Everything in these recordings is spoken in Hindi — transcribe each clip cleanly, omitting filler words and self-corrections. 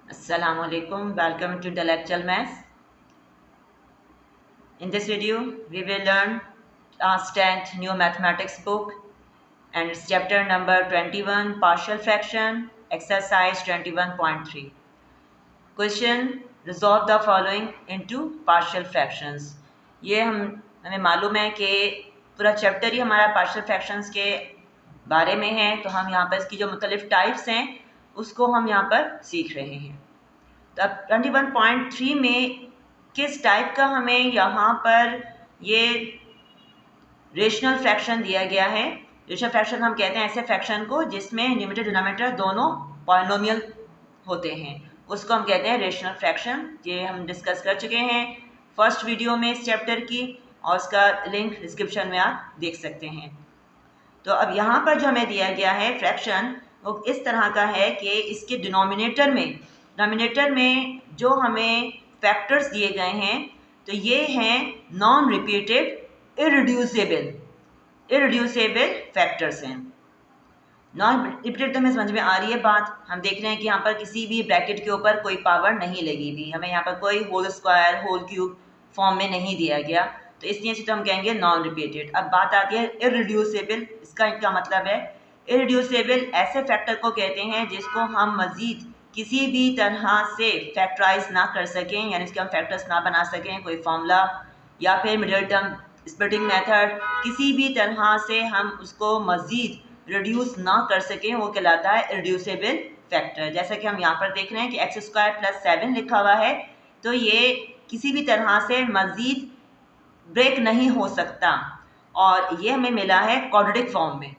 Assalamualaikum. Welcome to Intellectual Maths. In this video, we will learn class 10th new mathematics book and it's chapter number 21 partial fraction exercise 21.3. Question: resolve the following into partial fractions. ये हमें मालूम है कि पूरा चैप्टर ही हमारा पार्शियल फ्रैक्शंस के बारे में है, तो हम यहाँ पर इसकी जो मुख्तलिफ टाइप्स हैं उसको हम यहाँ पर सीख रहे हैं। तो अब 21.3 में किस टाइप का हमें यहाँ पर ये रेशनल फ्रैक्शन दिया गया है। रेशनल फ्रैक्शन हम कहते हैं ऐसे फ्रैक्शन को जिसमें न्यूमरेटर डिनोमिनेटर दोनों पॉलिनोमियल होते हैं, उसको हम कहते हैं रेशनल फ्रैक्शन। ये हम डिस्कस कर चुके हैं फर्स्ट वीडियो में इस चैप्टर की, और उसका लिंक डिस्क्रिप्शन में आप देख सकते हैं। तो अब यहाँ पर जो हमें दिया गया है फ्रैक्शन वो इस तरह का है कि इसके डिनोमिनेटर में जो हमें फैक्टर्स दिए गए हैं तो ये हैं नॉन रिपीटेड इररिड्यूसिबल फैक्टर्स हैं। नॉन रिपीटेड तो हमें समझ में आ रही है बात। हम देख रहे हैं कि यहाँ पर किसी भी ब्रैकेट के ऊपर कोई पावर नहीं लगी हुई, हमें यहाँ पर कोई whole square whole cube form में नहीं दिया गया, तो इसलिए तो हम कहेंगे नॉन रिपीटेड। अब बात आती है इररिड्यूसिबल। इसका क्या मतलब है? इररिड्यूसिबल ऐसे फैक्टर को कहते हैं जिसको हम मज़ीद किसी भी तरह से फैक्टराइज ना कर सकें, यानी इसके हम फैक्टर्स ना बना सकें, कोई फार्मूला या फिर मिडिल टर्म स्प्लिटिंग मेथड, किसी भी तरह से हम उसको मज़ीद रिड्यूस ना कर सकें, वो कहलाता है इररिड्यूसिबल फैक्टर। जैसा कि हम यहाँ पर देख रहे हैं कि x² + 7 लिखा हुआ है, तो ये किसी भी तरह से मज़ीद ब्रेक नहीं हो सकता, और ये हमें मिला है क्वाड्रेटिक फॉर्म में।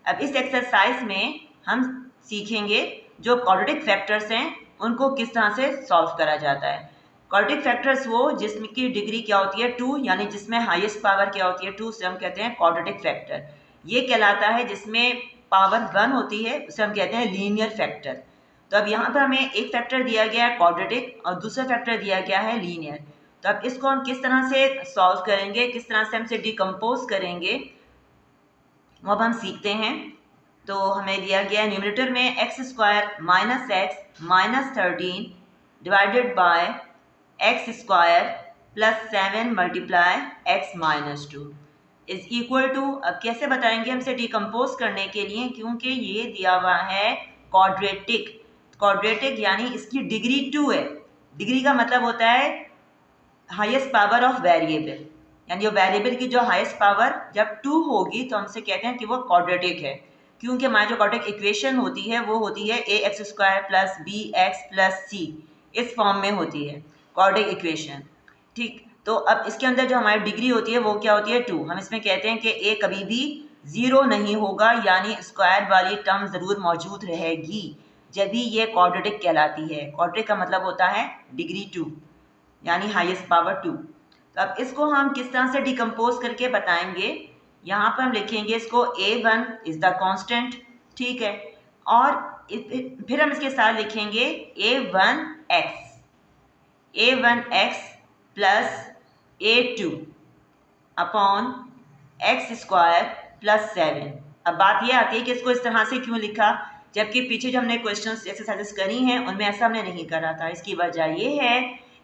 अब इस एक्सरसाइज में हम सीखेंगे जो क्वाड्रेटिक फैक्टर्स हैं उनको किस तरह से सॉल्व करा जाता है। क्वाड्रेटिक फैक्टर्स वो जिसकी डिग्री क्या होती है 2, यानी जिसमें हाईएस्ट पावर क्या होती है 2, से हम कहते हैं क्वाड्रेटिक फैक्टर। ये कहलाता है जिसमें पावर 1 होती है, उसे हम कहते हैं लीनियर फैक्टर। तो अब यहाँ पर हमें एक फैक्टर दिया गया है क्वाड्रेटिक और दूसरा फैक्टर दिया गया है लीनियर। तो अब इसको हम किस तरह से सॉल्व करेंगे, किस तरह से हम इसे डिकम्पोज करेंगे, वो अब हम सीखते हैं। तो हमें दिया गया है न्यूमरेटर में x² - x - 13 divided by x² + 7 × x - 2 is equal to. अब कैसे बताएंगे हम इसे डिकम्पोज करने के लिए, क्योंकि ये दिया हुआ है क्वाड्रेटिक यानी इसकी डिग्री 2 है। डिग्री का मतलब होता है हाईएस्ट पावर ऑफ वेरिएबल, यानी जो वेरिएबल की जो हाईएस्ट पावर जब 2 होगी तो हमसे कहते हैं कि वो क्वाड्रेटिक है, क्योंकि हमारी जो क्वाड्रेटिक इक्वेशन होती है वो होती है ax² + bx + c, इस फॉर्म में होती है क्वाड्रेटिक इक्वेशन। ठीक, तो अब इसके अंदर जो हमारी डिग्री होती है वो क्या होती है 2। हम इसमें कहते हैं कि a कभी भी 0 नहीं होगा, यानी स्क्वायर वाली टर्म ज़रूर मौजूद रहेगी जब भी ये क्वाड्रेटिक कहलाती है। क्वाड्रेटिक का मतलब होता है डिग्री 2, यानी हाईएस्ट पावर 2। तो अब इसको हम किस तरह से डिकम्पोज करके बताएंगे। यहाँ पर हम लिखेंगे इसको a1 इज़ द कांस्टेंट, ठीक है, और फिर हम इसके साथ लिखेंगे a1x plus a2 upon x² + 7। अब बात ये आती है कि इसको इस तरह से क्यों लिखा, जबकि पीछे जो हमने क्वेश्चंस एक्सरसाइजेस करी हैं उनमें ऐसा हमने नहीं करा था। इसकी वजह ये है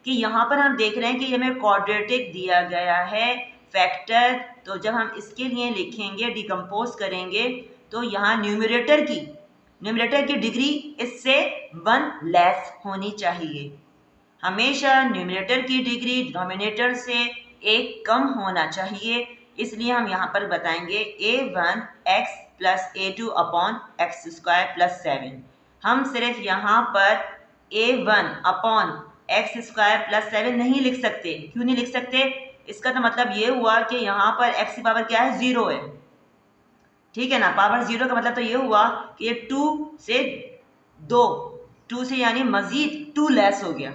कि यहाँ पर हम देख रहे हैं कि ये हमें क्वाड्रेटिक दिया गया है फैक्टर, तो जब हम इसके लिए लिखेंगे डिकम्पोज करेंगे तो यहाँ न्यूमरेटर की डिग्री इससे 1 लेस होनी चाहिए। हमेशा न्यूमरेटर की डिग्री डिनोमिनेटर से 1 कम होना चाहिए, इसलिए हम यहाँ पर बताएंगे a1x + a2 अपॉन x² + 7। हम सिर्फ यहाँ पर a1 अपॉन x² + 7 नहीं लिख सकते। क्यों नहीं लिख सकते? इसका तो मतलब ये हुआ कि यहाँ पर x की पावर क्या है 0 है, ठीक है ना। पावर 0 का मतलब तो ये हुआ कि ये 2 से यानी मज़ीद 2 लेस हो गया,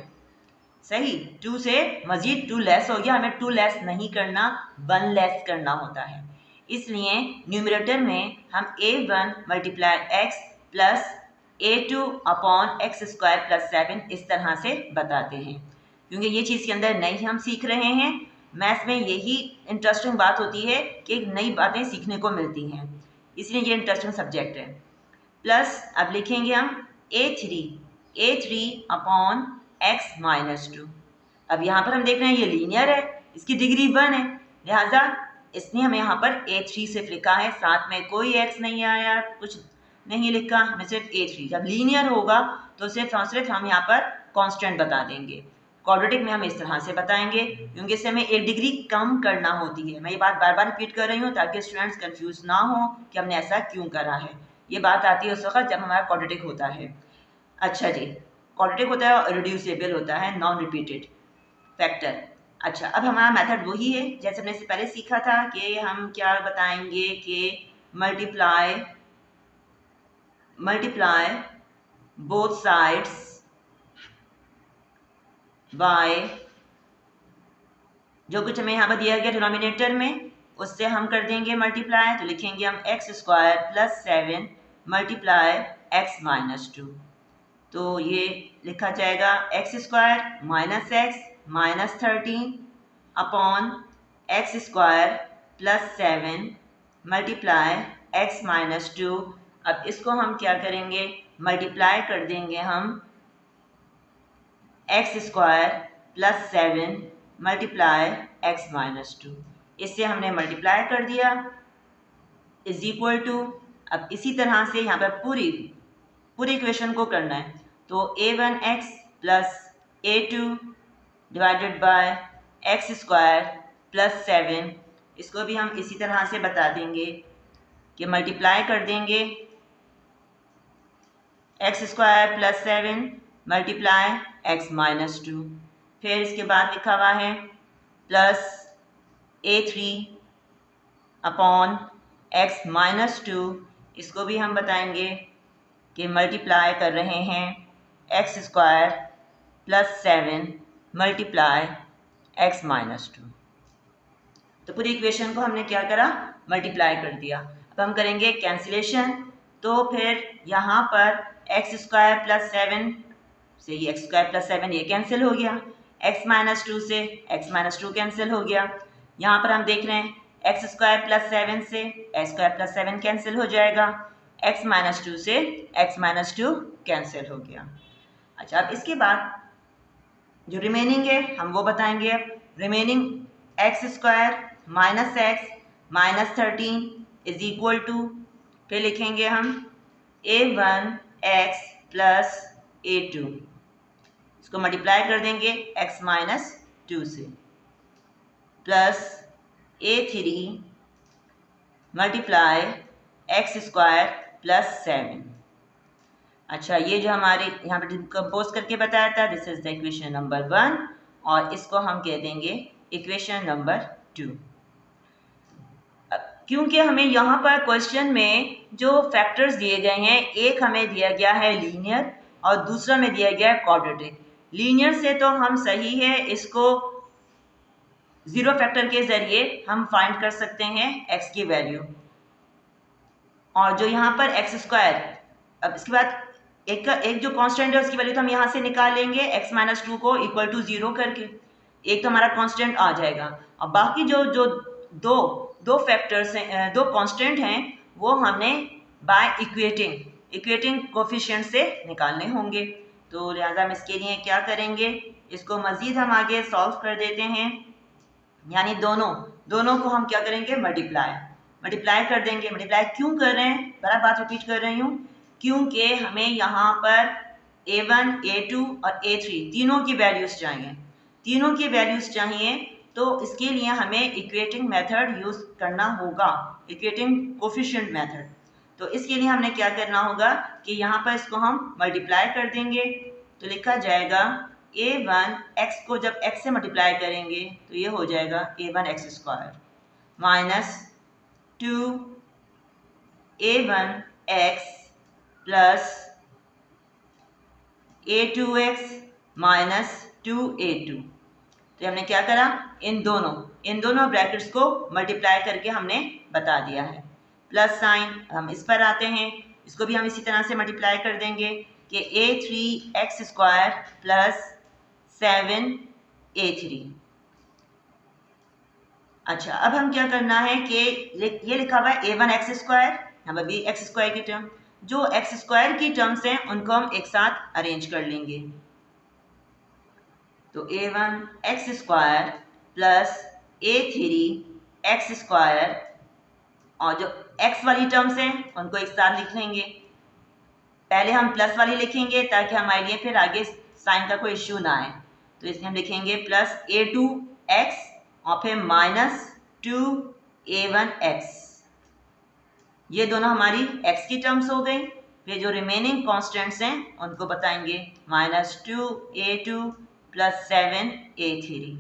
सही, 2 से मज़ीद 2 लेस हो गया। हमें 2 लेस नहीं करना, 1 लेस करना होता है। इसलिए न्यूमरेटर में हम a1 × x plus a2 upon x² + 7 इस तरह से बताते हैं, क्योंकि ये चीज़ के अंदर नई हम सीख रहे हैं। मैथ्स में यही इंटरेस्टिंग बात होती है कि नई बातें सीखने को मिलती हैं, इसलिए ये इंटरेस्टिंग सब्जेक्ट है। प्लस अब लिखेंगे हम A3 अपॉन x माइनस 2। अब यहाँ पर हम देख रहे हैं ये लीनियर है, इसकी डिग्री 1 है, लिहाजा इसने हमें यहाँ पर A3 सिर्फ लिखा है, साथ में कोई x नहीं आया, कुछ नहीं लिखा, हमें सिर्फ A3। जब लीनियर होगा तो सिर्फ और सिर्फ हम यहाँ पर कांस्टेंट बता देंगे। क्वाड्रेटिक में हम इस तरह से बताएंगे, क्योंकि इससे हमें एक डिग्री कम करना होती है। मैं ये बात बार बार रिपीट कर रही हूँ ताकि स्टूडेंट्स कंफ्यूज ना हो कि हमने ऐसा क्यों करा है। ये बात आती है उस वक्त जब हमारा क्वाड्रेटिक होता है। अच्छा जी, क्वाड्रेटिक होता है और रिड्यूसिबल होता है, नॉन रिपीटेड फैक्टर। अच्छा, अब हमारा मेथड वही है जैसे हमने इससे पहले सीखा था कि हम क्या बताएंगे कि मल्टीप्लाई बोथ साइड्स बाय जो कुछ हमें यहाँ पर दिया गया डिनोमिनेटर में उससे हम कर देंगे मल्टीप्लाई, तो लिखेंगे हम x² + 7 मल्टीप्लाई x माइनस 2। तो ये लिखा जाएगा x² - x minus 13 upon x² + 7 multiply x minus 2। अब इसको हम क्या करेंगे, मल्टीप्लाई कर देंगे हम x² + 7 मल्टीप्लाई x माइनस 2। इससे हमने मल्टीप्लाई कर दिया इज इक्वल टू, अब इसी तरह से यहाँ पर पूरी इक्वेशन को करना है, तो a1x + a2 divided by x² + 7, इसको भी हम इसी तरह से बता देंगे कि मल्टीप्लाई कर देंगे x² + 7 मल्टीप्लाई x माइनस 2। फिर इसके बाद लिखा हुआ है plus a3 upon x minus 2, इसको भी हम बताएंगे कि मल्टीप्लाई कर रहे हैं x² + 7 मल्टीप्लाई x माइनस 2। तो पूरी इक्वेशन को हमने क्या करा, मल्टीप्लाई कर दिया। अब हम करेंगे कैंसिलेशन, तो फिर यहाँ पर x² + 7 से ये x² + 7 ये कैंसिल हो गया, x माइनस 2 से x माइनस 2 कैंसिल हो गया। यहाँ पर हम देख रहे हैं x² + 7 से x² + 7 कैंसिल हो जाएगा, x माइनस 2 से x माइनस 2 कैंसिल हो गया। अच्छा, अब इसके बाद जो रिमेनिंग है हम वो बताएंगे। अब remaining x² - x minus 13 is equal to, फिर लिखेंगे हम a1x + a2, इसको मल्टीप्लाई कर देंगे x माइनस 2 से, प्लस a3 मल्टीप्लाई x² + 7। अच्छा, ये जो हमारे यहाँ पर कंपोज करके बताया था, this is the equation number 1 और इसको हम कह देंगे इक्वेशन नंबर 2। क्योंकि हमें यहाँ पर क्वेश्चन में जो फैक्टर्स दिए गए हैं, एक हमें दिया गया है लीनियर और दूसरा में दिया गया है क्वाड्रेटिक। लीनियर से तो हम सही है, इसको जीरो फैक्टर के जरिए हम फाइंड कर सकते हैं x की वैल्यू, और जो यहाँ पर x², अब इसके बाद एक जो कांस्टेंट है उसकी वैल्यू तो हम यहाँ से निकाल लेंगे x माइनस 2 को इक्वल टू 0 करके, एक तो हमारा कांस्टेंट आ जाएगा। और बाकी जो दो फैक्टर्स हैं, दो कांस्टेंट हैं, वो हमने बाय इक्वेटिंग कोफिशिएंट से निकालने होंगे। तो लिहाजा हम इसके लिए क्या करेंगे, इसको मज़ीद हम आगे सॉल्व कर देते हैं, यानी दोनों को हम क्या करेंगे, मल्टीप्लाई कर देंगे। मल्टीप्लाई क्यों कर रहे हैं, बड़ा बात रिपीट कर रही हूँ, क्योंकि हमें यहाँ पर a1, a2 और a3 तीनों की वैल्यूज़ चाहिए, तो इसके लिए हमें इक्वेटिंग मेथड यूज़ करना होगा, इक्वेटिंग कोफिशिएंट मेथड। तो इसके लिए हमने क्या करना होगा कि यहाँ पर इसको हम मल्टीप्लाई कर देंगे, तो लिखा जाएगा a1x को जब x से मल्टीप्लाई करेंगे तो ये हो जाएगा a1x² minus 2 a1x plus a2x minus 2a2। तो हमने क्या करा, इन दोनों ब्रैकेट्स को मल्टीप्लाई करके हमने बता दिया है। प्लस साइन, हम इस पर आते हैं, इसको भी हम इसी तरह से मल्टीप्लाई कर देंगे कि a3x² प्लस 7a3। अच्छा, अब हम क्या करना है कि ये लिखा हुआ है a1x², हम अभी x² की टर्म, जो एक्स स्क्वायर की टर्म्स हैं उनको हम एक साथ अरेंज कर लेंगे। तो a1 x square plus a3 x square, और जो x वाली टर्म्स हैं उनको एक साथ लिख लेंगे। पहले हम प्लस वाली लिखेंगे ताकि हमारे लिए फिर आगे साइन का कोई इश्यू ना आए। तो इसमें हम लिखेंगे प्लस a2x और फिर माइनस 2a1x। ये दोनों हमारी x की टर्म्स हो गई। फिर जो रिमेनिंग कॉन्स्टेंट्स हैं उनको बताएंगे, minus 2a2 plus 7a3।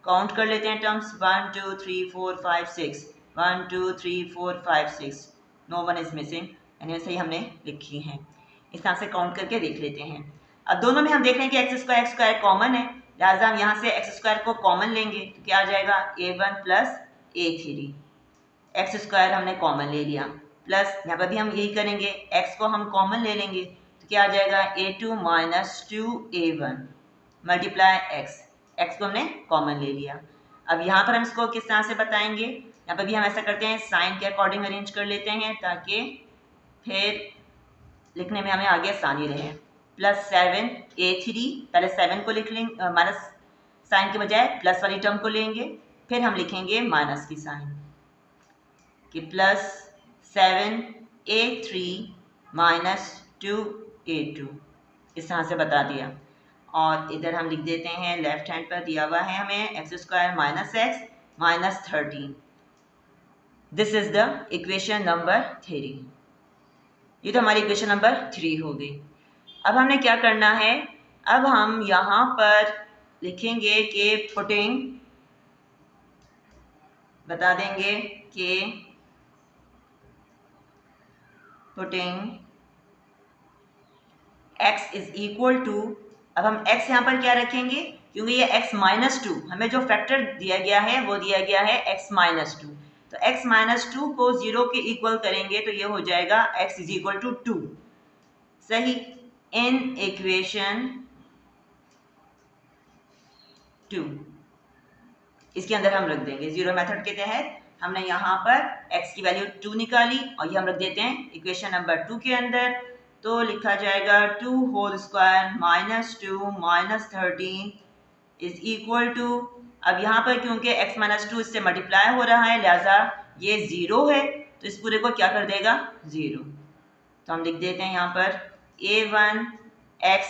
Count कर लेते हैं terms, 1 2 3 4 5 6, 1 2 3 4 5 6, no one is missing, यानी वैसे ही हमने लिखी हैं। इस तरह से काउंट करके देख लेते हैं। अब दोनों में हम देख रहे हैं कि एक्स स्क्वायर कॉमन है, लिहाजा हम यहाँ से एक्स स्क्वायर को कॉमन लेंगे तो क्या आ जाएगा, a1 plus a3। X square हमने कॉमन ले लिया, प्लस यहाँ पर भी हम यही करेंगे, x को हम कॉमन ले लेंगे तो क्या आ जाएगा, a2 minus 2a1 multiply x को हमने कॉमन ले लिया। अब यहाँ पर हम इसको किस तरह से बताएंगे, यहाँ पर भी हम ऐसा करते हैं, साइन के अकॉर्डिंग अरेंज कर लेते हैं ताकि फिर लिखने में हमें आगे आसानी रहे। प्लस 7a3, पहले 7 को लिख लेंगे, माइनस साइन के बजाय प्लस वाली टर्म को लेंगे, फिर हम लिखेंगे माइनस की साइन कि प्लस 7a3 माइनस 2a2, इस तरह से बता दिया। और इधर हम लिख देते हैं, लेफ्ट हैंड पर दिया हुआ है हमें x square minus x minus 13। This is the equation number 3। ये तो हमारी इक्वेशन नंबर 3 हो गई। अब हमने क्या करना है, अब हम यहाँ पर लिखेंगे कि पुटिंग, बता देंगे कि putting x is equal to, अब हम x यहाँ पर क्या रखेंगे, क्योंकि ये x माइनस 2, हमें जो फैक्टर दिया गया है वो दिया गया है x माइनस 2, तो x माइनस 2 को 0 के इक्वल करेंगे तो ये हो जाएगा x इज इक्वल टू 2। सही, इन इक्वेशन 2 इसके अंदर हम रख देंगे, जीरो मेथड के तहत हमने यहाँ पर x की वैल्यू 2 निकाली और ये हम रख देते हैं इक्वेशन नंबर 2 के अंदर। तो लिखा जाएगा 2 whole square minus 2 minus 13 is equal to, अब यहाँ पर क्योंकि x माइनस 2 इससे मल्टीप्लाई हो रहा है लिहाजा ये 0 है, तो इस पूरे को क्या कर देगा, 0। तो हम लिख देते हैं यहाँ पर a1 x,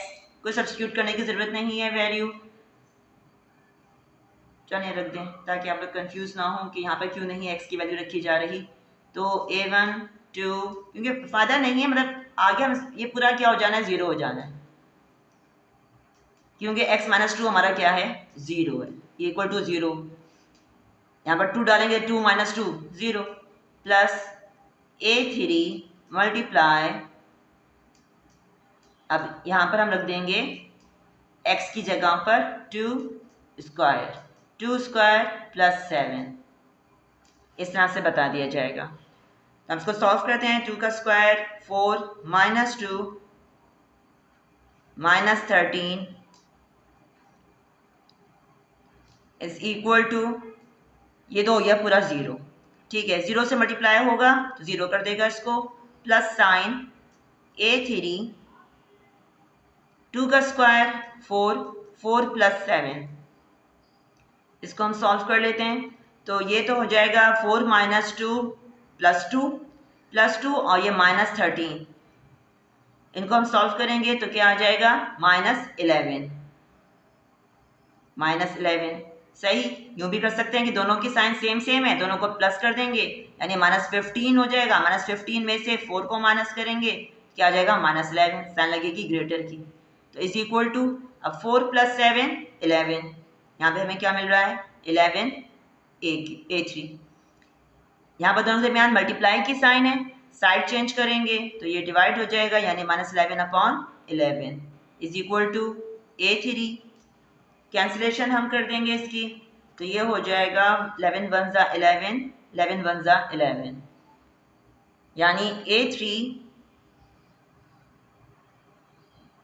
कोई सब्स्टिट्यूट करने की ज़रूरत नहीं है वैल्यू, चलिए रख दें ताकि आप लोग कंफ्यूज ना हो कि यहाँ पर क्यों नहीं x की वैल्यू रखी जा रही। तो a1 2, क्योंकि फ़ायदा नहीं है, मतलब आगे हम ये पूरा क्या हो जाना है, 0 हो जाना है, क्योंकि x माइनस 2 हमारा क्या है, 0 है, इक्वल टू 0। यहाँ पर 2 डालेंगे, 2 माइनस 2 0, प्लस a3 मल्टीप्लाई, अब यहाँ पर हम रख देंगे x की जगह पर 2 स्क्वायर, 2 स्क्वायर प्लस 7, इस तरह से बता दिया जाएगा। तो हम इसको सॉल्व करते हैं, 2 का square 4 minus 2 minus 13 is equal to, ये तो हो गया पूरा 0, ठीक है, 0 से मल्टीप्लाई होगा तो 0 कर देगा इसको, प्लस साइन a3, 2 का स्क्वायर 4, 4 प्लस 7, इसको हम सॉल्व कर लेते हैं। तो ये तो हो जाएगा 4 माइनस 2 प्लस 2 प्लस 2 और ये माइनस 13, इनको हम सॉल्व करेंगे तो क्या आ जाएगा, माइनस 11, माइनस 11। सही, यूँ भी कर सकते हैं कि दोनों की साइन सेम सेम है, दोनों को प्लस कर देंगे यानी माइनस 15 हो जाएगा, माइनस 15 में से 4 को माइनस करेंगे क्या आ जाएगा, माइनस 11, साइन लगेगी ग्रेटर की, तो इज इक्वल टू, अब 4 प्लस 7 11, यहाँ पे हमें क्या मिल रहा है, 11 a3। यहाँ पर दोनों के दरमियान मल्टीप्लाई की साइन है, साइड चेंज करेंगे तो ये डिवाइड हो जाएगा यानी minus 11 upon 11 is equal to a3, cancellation हम कर देंगे इसकी, तो ये हो जाएगा 11 1 ज़ा 11, 11 1 ज़ा 11, यानी a3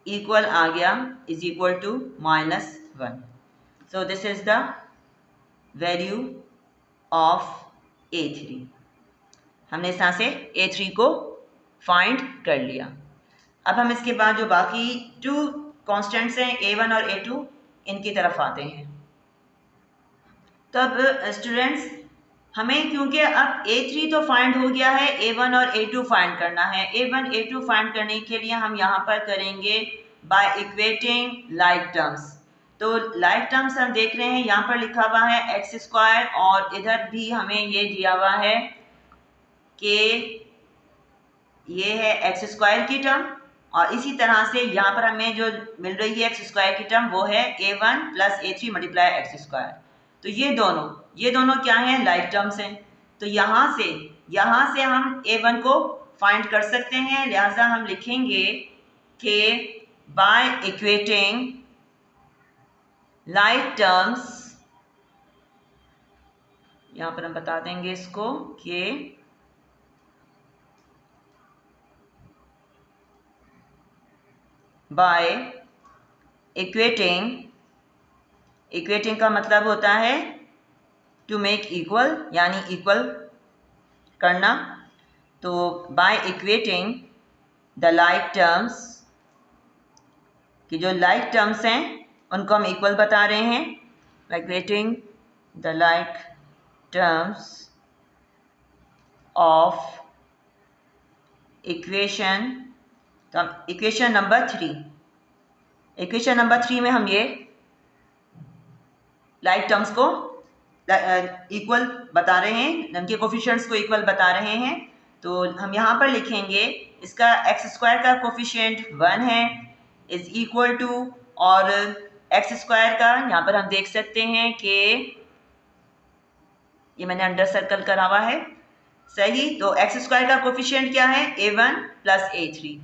इक्वल आ गया is equal to -1। So this is the value of a3। हमने इस तरह से a3 को फाइंड कर लिया। अब हम इसके बाद जो बाकी 2 कॉन्स्टेंट्स हैं A1 और A2 इनकी तरफ आते हैं। तब स्टूडेंट्स हमें क्योंकि अब A3 तो फाइंड हो गया है, A1 और A2 फाइंड करना है। A1 A2 फाइंड करने के लिए हम यहाँ पर करेंगे बाय इक्वेटिंग लाइक टर्म्स। तो लाइक टर्म्स हम देख रहे हैं यहाँ पर लिखा हुआ है एक्स स्क्वायर, और इधर भी हमें ये दिया हुआ है कि ये है एक्स स्क्वायर की टर्म, और इसी तरह से यहाँ पर हमें जो मिल रही है एक्स स्क्वायर की टर्म वो है A1 plus A3 multiply x square. तो ये दोनों क्या हैं, लाइक टर्म्स हैं। तो यहाँ से हम A1 को फाइंड कर सकते हैं। लिहाजा हम लिखेंगे कि बाय इक्वेटिंग लाइक टर्म्स, यहाँ पर हम बता देंगे इसको कि बाय इक्वेटिंग का मतलब होता है टू मेक इक्वल, यानी इक्वल करना। तो by equating the like terms, कि जो लाइक टर्म्स हैं उनको हम इक्वल बता रहे हैं। By equating the like terms of equation, तो हम इक्वेशन नंबर 3 में हम ये लाइक टर्म्स को इक्वल बता रहे हैं, उनके कोफिशिएंट्स को इक्वल बता रहे हैं। तो हम यहाँ पर लिखेंगे इसका एक्स स्क्वायर का कोफिशिएंट 1 है इज इक्वल टू, और एक्स स्क्वायर का यहाँ पर हम देख सकते हैं कि ये मैंने अंडर सर्कल करा हुआ है, सही। तो एक्स स्क्वायर का कोफिशिएंट क्या है, A1 प्लस A3,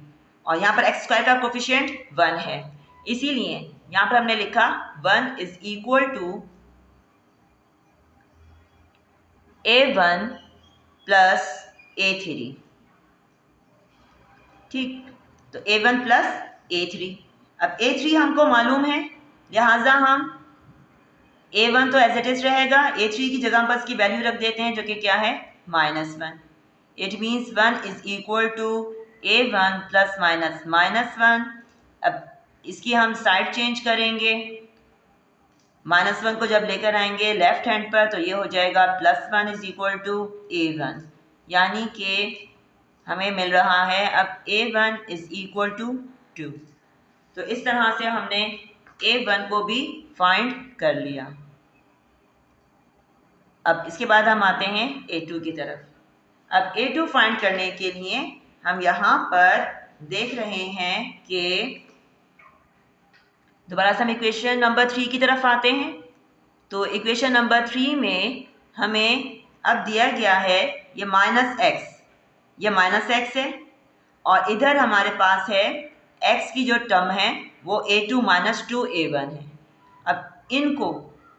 और यहाँ पर एक्स स्क्वायर का कोफिशिएंट 1 है, इसीलिए यहाँ पर हमने लिखा 1 is equal to A1 plus A3। ठीक, तो A1 प्लस A3। अब A3 हमको मालूम है, लिहाजा हम A1 तो एज इट इज रहेगा, A3 की जगह पर इसकी वैल्यू रख देते हैं जो कि क्या है, -1। It means 1 is equal to A1 plus -1। अब इसकी हम साइड चेंज करेंगे, -1 को जब लेकर आएंगे लेफ्ट हैंड पर तो ये हो जाएगा +1 इज इक्वल टू A1, यानी कि हमें मिल रहा है अब A1 इज इक्वल टू 2। तो इस तरह से हमने A1 को भी फाइंड कर लिया। अब इसके बाद हम आते हैं A2 की तरफ। अब A2 फाइंड करने के लिए हम यहाँ पर देख रहे हैं कि दोबारा से हम इक्वेशन नंबर 3 की तरफ आते हैं। तो इक्वेशन नंबर 3 में हमें अब दिया गया है ये -x, ये -x है, और इधर हमारे पास है x की जो टर्म है वो A2 - 2A1 है। अब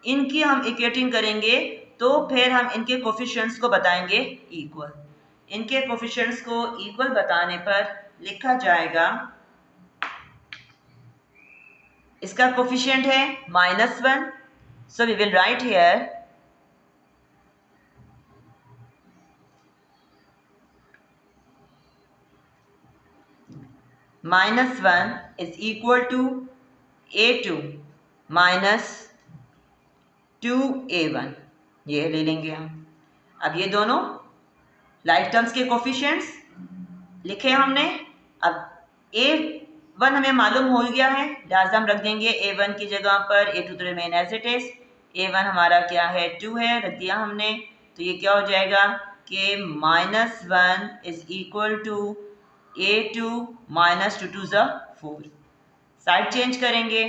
इनकी हम इक्वेटिंग करेंगे तो फिर हम इनके कोफिशिएंट्स को बताएंगे इक्वल। इनके कोफिशिएंट्स को इक्वल बताने पर लिखा जाएगा, इसका कोफिशिएंट है -1, so we will write here -1 is equal to A2 minus 2A1, ये ले लेंगे हम। अब ये दोनों लाइक टर्म्स के कोफिशिएंट्स लिखे हमने। अब A1 हमें मालूम हो गया है, लिहाजा हम रख देंगे A1 की जगह पर A2 तो remain as it is. A1 हमारा क्या है, 2 है, रख दिया हमने। तो ये क्या हो जाएगा कि -1 इज इक्वल टू A2 - 2 2 ज़ा 4। साइड चेंज करेंगे,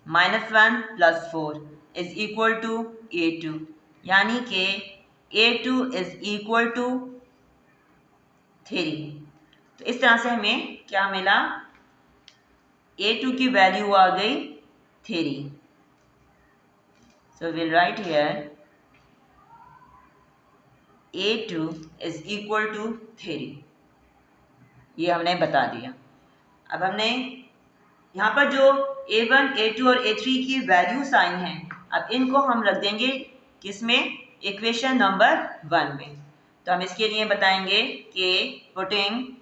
-1 + 4 इज इक्वल टू A2, यानी कि A2 इज इक्वल टू 3। तो इस तरह से हमें क्या मिला, A2 की वैल्यू आ गई 3। So will write here A2 is equal to 3, ये हमने बता दिया। अब हमने यहाँ पर जो A1, A2 और A3 की वैल्यू साइन हैं, अब इनको हम रख देंगे किसमें, इक्वेशन नंबर 1 में। तो हम इसके लिए बताएंगे कि putting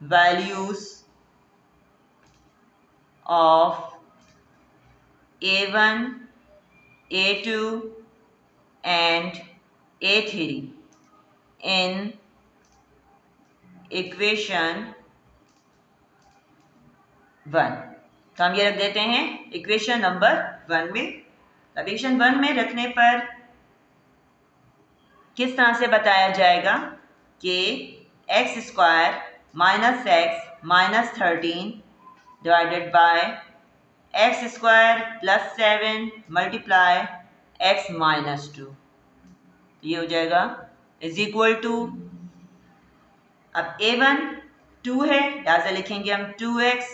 values of A1, A2 and A3 in equation 1। तो हम ये रख देते हैं इक्वेशन नंबर 1 में। अब इक्वेशन 1 में रखने पर किस तरह से बताया जाएगा कि x square minus x minus 13 divided bye x square plus 7 multiply x minus 2, ये हो जाएगा इज इक्वल टू, अब A1 2 है, लिहाजा लिखेंगे हम 2x,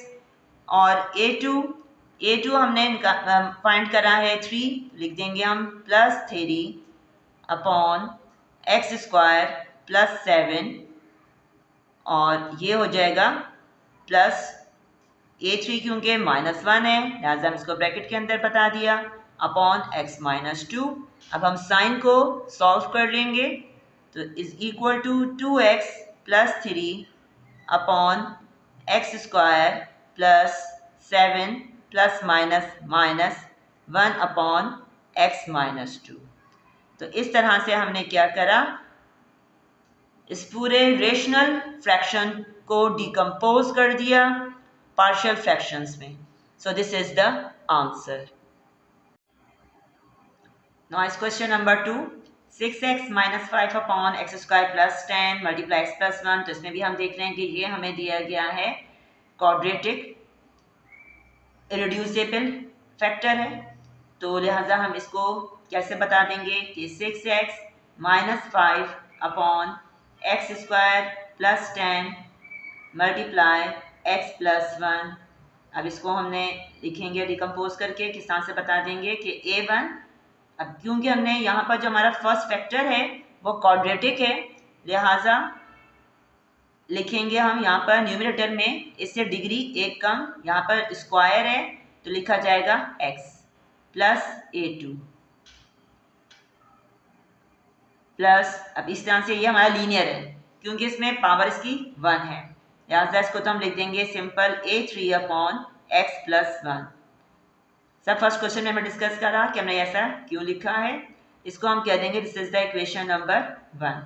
और A2 हमने फाइंड करा है 3, लिख देंगे हम plus 3 upon x square plus 7, और ये हो जाएगा प्लस A3 क्योंकि -1 है, लिहाजा हम इसको ब्रैकेट के अंदर बता दिया, अपॉन x माइनस 2। अब हम साइन को सॉल्व कर लेंगे तो is equal to 2x plus 3 upon x square plus 7 plus minus minus 1 upon x minus 2। तो इस तरह से हमने क्या करा, इस पूरे रेशनल फ्रैक्शन को डिकम्पोज कर दिया पार्शियल फ्रैक्शंस में। So this is the answer. Now इस question number 2, 6x minus 5 upon x square plus 10 multiply x plus 1। तो इसमें भी हम देख रहे हैं कि ये हमें दिया गया है क्वाड्रेटिक इरेड्यूसिबल फैक्टर है, तो लिहाजा हम इसको कैसे बता देंगे कि 6x minus 5 upon x square plus 10 multiply x plus 1। अब इसको हमने लिखेंगे डिकम्पोज करके, किस तरह से बता देंगे कि A1, अब क्योंकि हमने यहाँ पर जो हमारा फर्स्ट फैक्टर है वो क्वाड्रेटिक है, लिहाजा लिखेंगे हम यहाँ पर न्यूमरेटर में इससे डिग्री 1 कम, यहाँ पर स्क्वायर है तो लिखा जाएगा x प्लस A2 प्लस, अब इस तरह से ये हमारा लीनियर है क्योंकि इसमें पावर इसकी 1 है, लिहाजा इसको तो हम लिख देंगे simple A3 upon x plus 1। सब फर्स्ट क्वेश्चन में हमें डिस्कस करा कि हमने ऐसा क्यों लिखा है, इसको हम कह देंगे this is the equation number 1।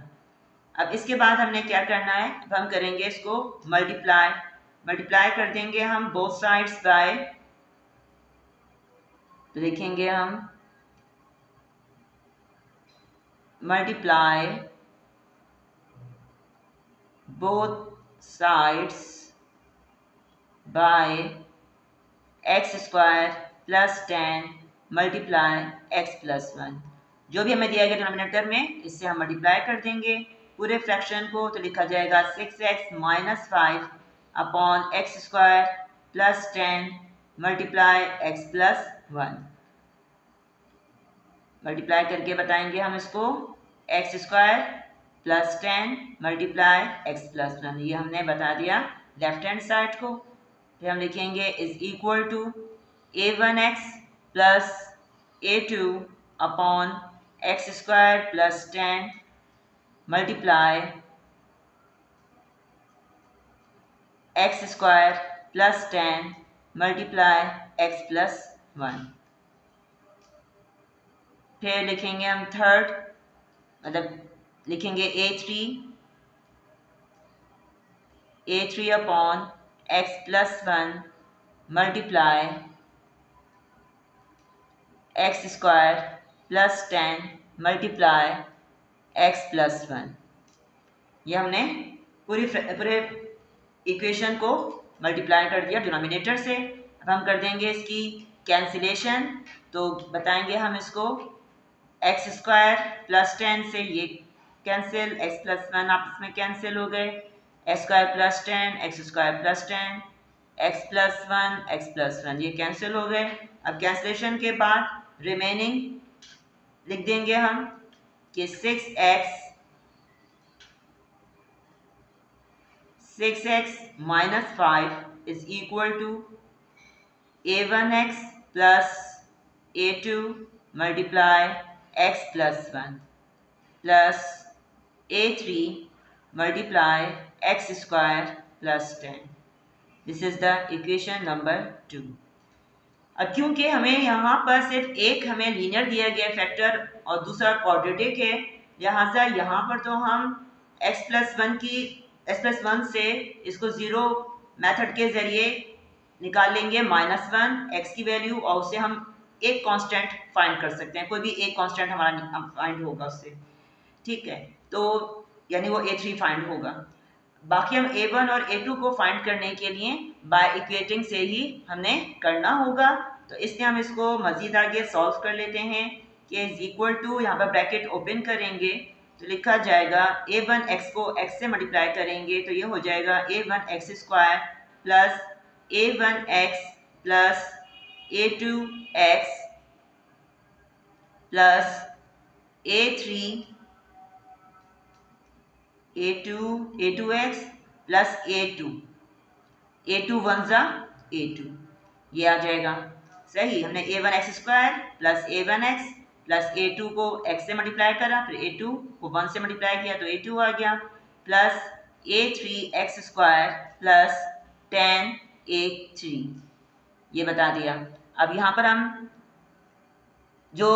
अब इसके बाद हमने क्या करना है, अब हम करेंगे इसको मल्टीप्लाई कर देंगे हम बोथ साइड्स बाय, तो लिखेंगे हम multiply both sides by x square plus 10 multiply x plus 1। जो भी हमें दिया गया डिनोमिनेटर में इससे हम मल्टीप्लाई कर देंगे पूरे फ्रैक्शन को, तो लिखा जाएगा 6x minus 5 upon x square plus 10 multiply x plus 1। Multiply करके बताएंगे हम इसको x square plus 10 multiply x plus 1, ये हमने बता दिया लेफ्ट हैंड साइड को। फिर हम लिखेंगे is equal to A1x plus A2 upon x square plus 10 multiply x square plus 10 multiply x plus 1। फिर लिखेंगे हम थर्ड, मतलब लिखेंगे A3 upon x plus 1 multiply x square plus 10 multiply x plus 1। ये हमने पूरे इक्वेशन को मल्टीप्लाई कर दिया डिनोमिनेटर से। अब हम कर देंगे इसकी कैंसिलेशन, तो बताएंगे हम इसको एक्स स्क्वायर प्लस 10 से ये कैंसिल, एक्स प्लस 1 आपस में कैंसिल हो गए, x square plus 10 x square plus 10 x plus 1 ये कैंसिल हो गए। अब कैंसिलेशन के बाद रिमेनिंग लिख देंगे हम कि 6x minus 5 is equal to A1x plus A2 multiply x plus 1 plus A3 multiply x square plus 10. This is the equation number 2. अब क्योंकि हमें यहाँ पर सिर्फ एक हमें लीनियर दिया गया फैक्टर और दूसरा क्वाड्रेटिक है, लिहाजा यहाँ पर तो हम x प्लस वन से इसको ज़ीरो मेथड के ज़रिए निकाल लेंगे -1 x की वैल्यू, और उससे हम एक कांस्टेंट फाइंड कर सकते हैं, कोई भी एक कांस्टेंट हमारा फाइंड होगा उससे, ठीक है। तो यानी वो A3 फाइंड होगा। बाकी हम A1 और A2 को फाइंड करने के लिए बाय इक्वेटिंग से ही हमने करना होगा। तो इसलिए हम इसको मज़ीद आगे सॉल्व कर लेते हैं कि इज इक्वल टू, यहाँ पर ब्रैकेट ओपन करेंगे तो लिखा जाएगा A1x को x से मल्टीप्लाई करेंगे तो ये हो जाएगा A1x square plus A1x plus A2x plus A2x plus A2 one ज़ा A2, ये आ जाएगा सही। हमने A1x square plus A1x plus A2 को x से मल्टीप्लाई करा, फिर A2 को 1 से मल्टीप्लाई किया तो A2 आ गया, plus A3x square plus 10A3, ये बता दिया। अब यहाँ पर हम जो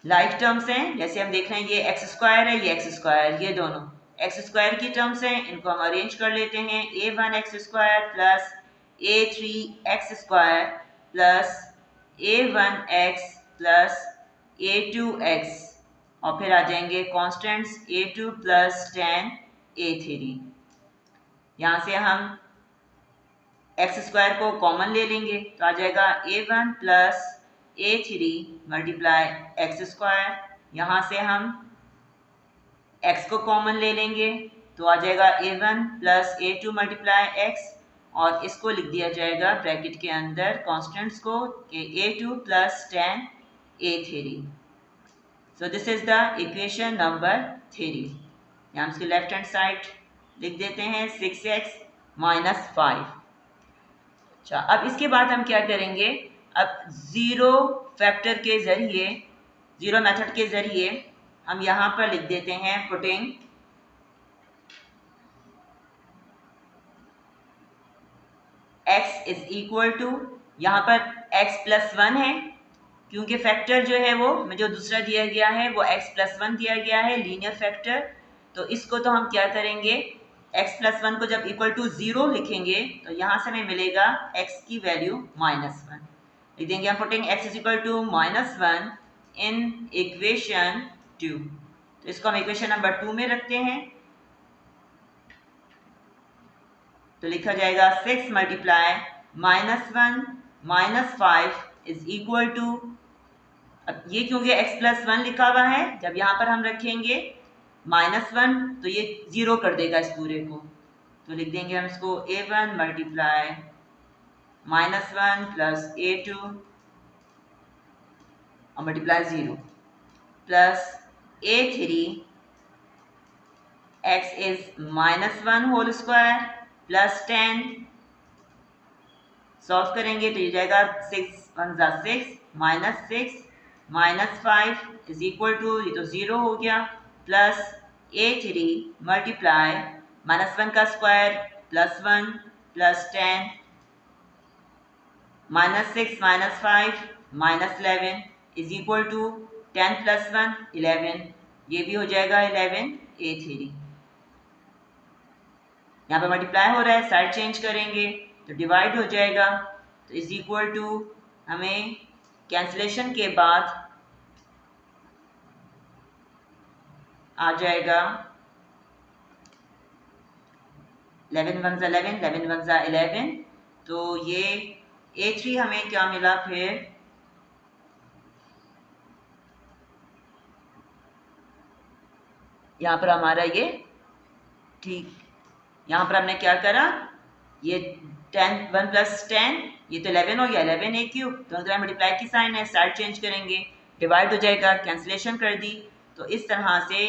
लाइक टर्म्स हैं, जैसे हम देख रहे हैं ये एक्स स्क्वायर है, ये एक्स स्क्वायर, ये दोनों एक्स स्क्वायर की टर्म्स हैं, इनको हम अरेंज कर लेते हैं। A1x square plus A3x square plus A1x plus A2x, और फिर आ जाएंगे कॉन्स्टेंट्स A2 प्लस 10A3। यहाँ से हम एक्स स्क्वायर को कॉमन ले लेंगे तो आ जाएगा A1 plus A3 multiply x square, यहाँ से हम x को कॉमन ले लेंगे तो आ जाएगा A1 plus A2 multiply x, और इसको लिख दिया जाएगा ब्रैकेट के अंदर कॉन्स्टेंट्स को कि A2 plus 10A3। So this is the equation number 3। यहाँ इसके लेफ्ट हैंड साइड लिख देते हैं 6x माइनस 5। अच्छा, अब इसके बाद हम क्या करेंगे, अब ज़ीरो फैक्टर के ज़रिए, ज़ीरो मेथड के ज़रिए हम यहाँ पर लिख देते हैं putting x is equal to, यहाँ पर x प्लस 1 है क्योंकि फैक्टर जो है वो जो दूसरा दिया गया है वो x प्लस 1 दिया गया है लीनियर फैक्टर। तो इसको तो हम क्या करेंगे, x प्लस 1 को जब इक्वल टू 0 लिखेंगे तो यहाँ से हमें मिलेगा x की वैल्यू -1, लिख देंगे हम putting x is equal to -1 in equation 2। तो इसको हम इक्वेशन नंबर 2 में रखते हैं तो लिखा जाएगा 6 multiply -1 minus 5 is equal to, अब ये क्योंकि x प्लस 1 लिखा हुआ है, जब यहाँ पर हम रखेंगे -1 तो ये 0 कर देगा इस पूरे को, तो लिख देंगे हम इसको A1 मल्टीप्लाई -1 प्लस A2 और multiply 0 plus A3 x is -1 whole square plus 10, solve करेंगे तो ये जाएगा 6 1 ज़ा 6 -6 -5 इज इक्वल टू, ये तो 0 हो गया, प्लस A3 मल्टीप्लाई -1 का square plus 1 plus 10 -6 -5 -11 is equal to 10 plus 1 11, ये भी हो जाएगा 11 A3। यहाँ पर मल्टीप्लाई हो रहा है, साइड चेंज करेंगे तो डिवाइड हो जाएगा, तो इज इक्वल टू हमें कैंसिलेशन के बाद आ जाएगा 11 1 ज़ा 11 11 1 ज़ा 11, तो ये A3 हमें क्या मिला, फिर यहाँ पर हमारा ये ठीक, यहाँ पर हमने क्या करा, ये 10 1 प्लस 10 ये तो 11 हो गया, 11 A क्यूब, दोनों तरह मल्टीप्लाई की साइन है, साइड चेंज करेंगे डिवाइड हो जाएगा, कैंसिलेशन कर दी, तो इस तरह से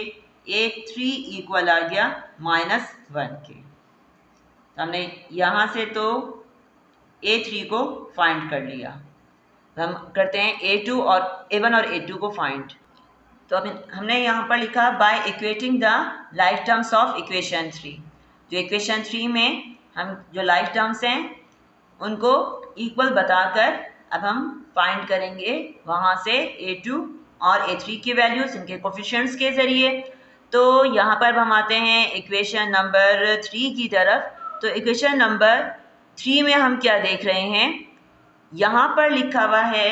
A3 इक्वल आ गया -1 के। तो हमने यहाँ से तो A3 को फाइंड कर लिया। हम करते हैं A2 और A1 और A2 को फाइंड। तो अब हमने यहाँ पर लिखा by equating the like terms of equation 3। जो इक्वेशन 3 में हम जो लाइफ टर्म्स हैं उनको इक्वल बताकर अब हम फाइंड करेंगे वहाँ से A2 और A3 की वैल्यूज इनके कोफिशिएंट्स के ज़रिए। तो यहाँ पर हम आते हैं इक्वेशन नंबर 3 की तरफ। तो इक्वेशन नंबर 3 में हम क्या देख रहे हैं, यहाँ पर लिखा हुआ है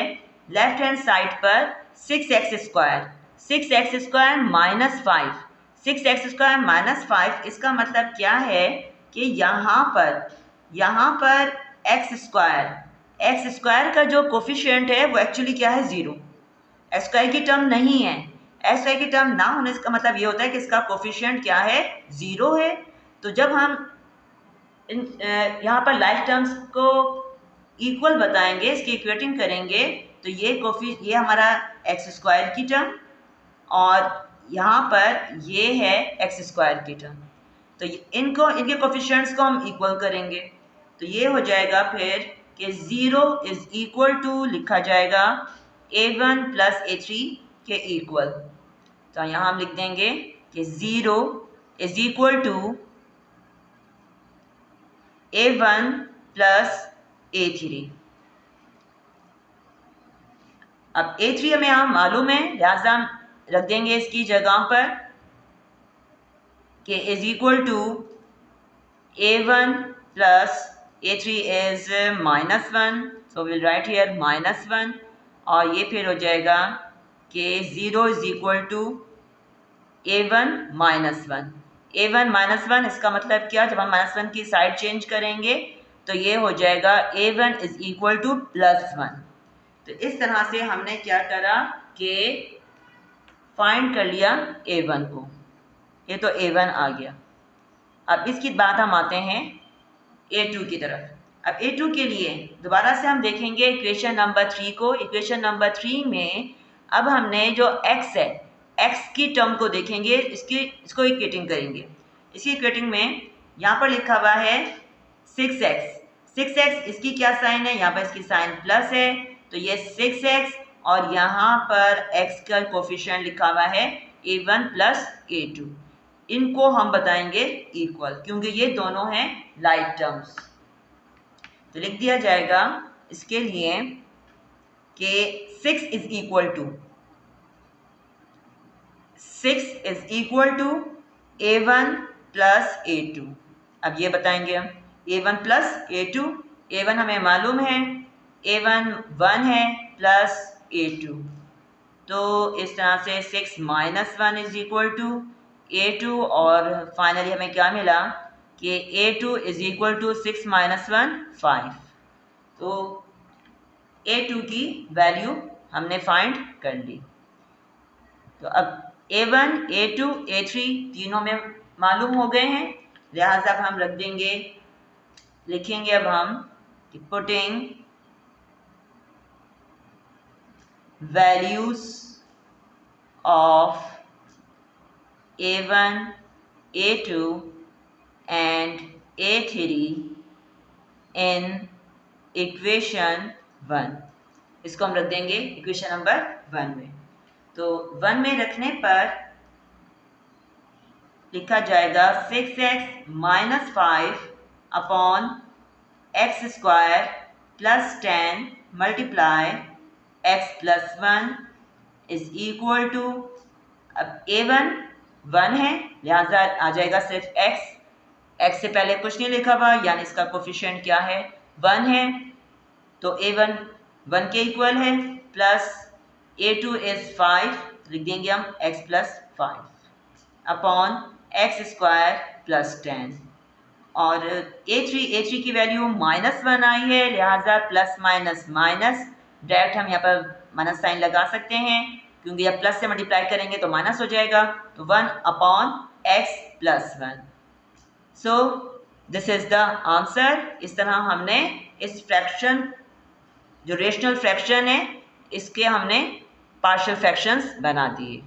लेफ्ट हैंड साइड पर 6x² 6x² minus 5 6x² minus 5। इसका मतलब क्या है कि यहाँ पर x² का जो कोफिशिएंट है वो एक्चुअली क्या है, 0। x² की टर्म नहीं है। x² की टर्म ना होने का मतलब ये होता है कि इसका कोफिशिएंट क्या है, 0 है। तो जब हम यहाँ पर लाइफ टर्म्स को इक्वल बताएंगे, इसकी इक्वेटिंग करेंगे, तो ये हमारा x² की टर्म और यहाँ पर ये है x² की टर्म। तो इनके कोफिशिएंट्स को हम इक्वल करेंगे तो ये हो जाएगा फिर कि 0 इज इक्वल टू लिखा जाएगा A1 प्लस A3 के इक्वल। तो यहाँ हम लिख देंगे कि 0 is equal to A1 plus A3। अब A3 हमें यहाँ मालूम है, लिहाजा हम रख देंगे इसकी जगह पर कि is equal to A1 plus A3 is -1, so will write here -1। और ये फिर हो जाएगा कि 0 is equal to A1 -1। A1 -1 इसका मतलब क्या, जब हम -1 की साइड चेंज करेंगे तो ये हो जाएगा A1 इज इक्वल टू +1। तो इस तरह से हमने क्या करा कि फाइंड कर लिया A1 को। ये तो A1 आ गया। अब इसके बाद हम आते हैं A2 की तरफ। अब A2 के लिए दोबारा से हम देखेंगे इक्वेशन नंबर 3 को। इक्वेशन नंबर 3 में अब हमने जो x है, x की टर्म को देखेंगे, इसको इक्वेटिंग करेंगे। इसी इक्वेटिंग में यहाँ पर लिखा हुआ है 6x। इसकी क्या साइन है, यहाँ पर इसकी साइन प्लस है, तो ये 6x और यहाँ पर x का कोफिशिएंट लिखा हुआ है A1 प्लस A2। इनको हम बताएंगे इक्वल, क्योंकि ये दोनों हैं लाइफ टर्म्स। तो लिख दिया जाएगा इसके लिए कि 6 is equal to A1 plus A2। अब ये बताएंगे हम A1 प्लस A2। A1 हमें मालूम है, A1 1 है प्लस A2। तो इस तरह से 6 minus 1 is equal to A2 और फाइनली हमें क्या मिला कि A2 is equal to 6 minus 1 5। तो A2 की वैल्यू हमने फाइंड कर ली। तो अब A1, A2, A3 तीनों में मालूम हो गए हैं, लिहाजा अब हम रख देंगे, लिखेंगे अब हम कि putting values of A1, A2 and A3 in equation 1। इसको हम रख देंगे इक्वेशन नंबर 1 में। तो 1 में रखने पर लिखा जाएगा 6x minus 5 upon x² plus 10 multiply x plus 1 is equal to, अब A1 1 है लिहाजा आ जाएगा सिर्फ x से पहले कुछ नहीं लिखा हुआ, यानी इसका कोफिशिएंट क्या है, 1 है। तो A1 1 के इक्वल है, प्लस A2 इज 5, लिख देंगे हम x plus 5 upon x² plus 10। और A3 की वैल्यू -1 आई है, लिहाजा प्लस माइनस माइनस, डायरेक्ट हम यहाँ पर माइनस साइन लगा सकते हैं, क्योंकि जब प्लस से मल्टीप्लाई करेंगे तो माइनस हो जाएगा। तो 1 upon x plus 1। So this is the answer. इस तरह हमने इस फ्रैक्शन, जो रेशनल फ्रैक्शन है, इसके हमने पार्शियल फ्रैक्शंस बना दिए।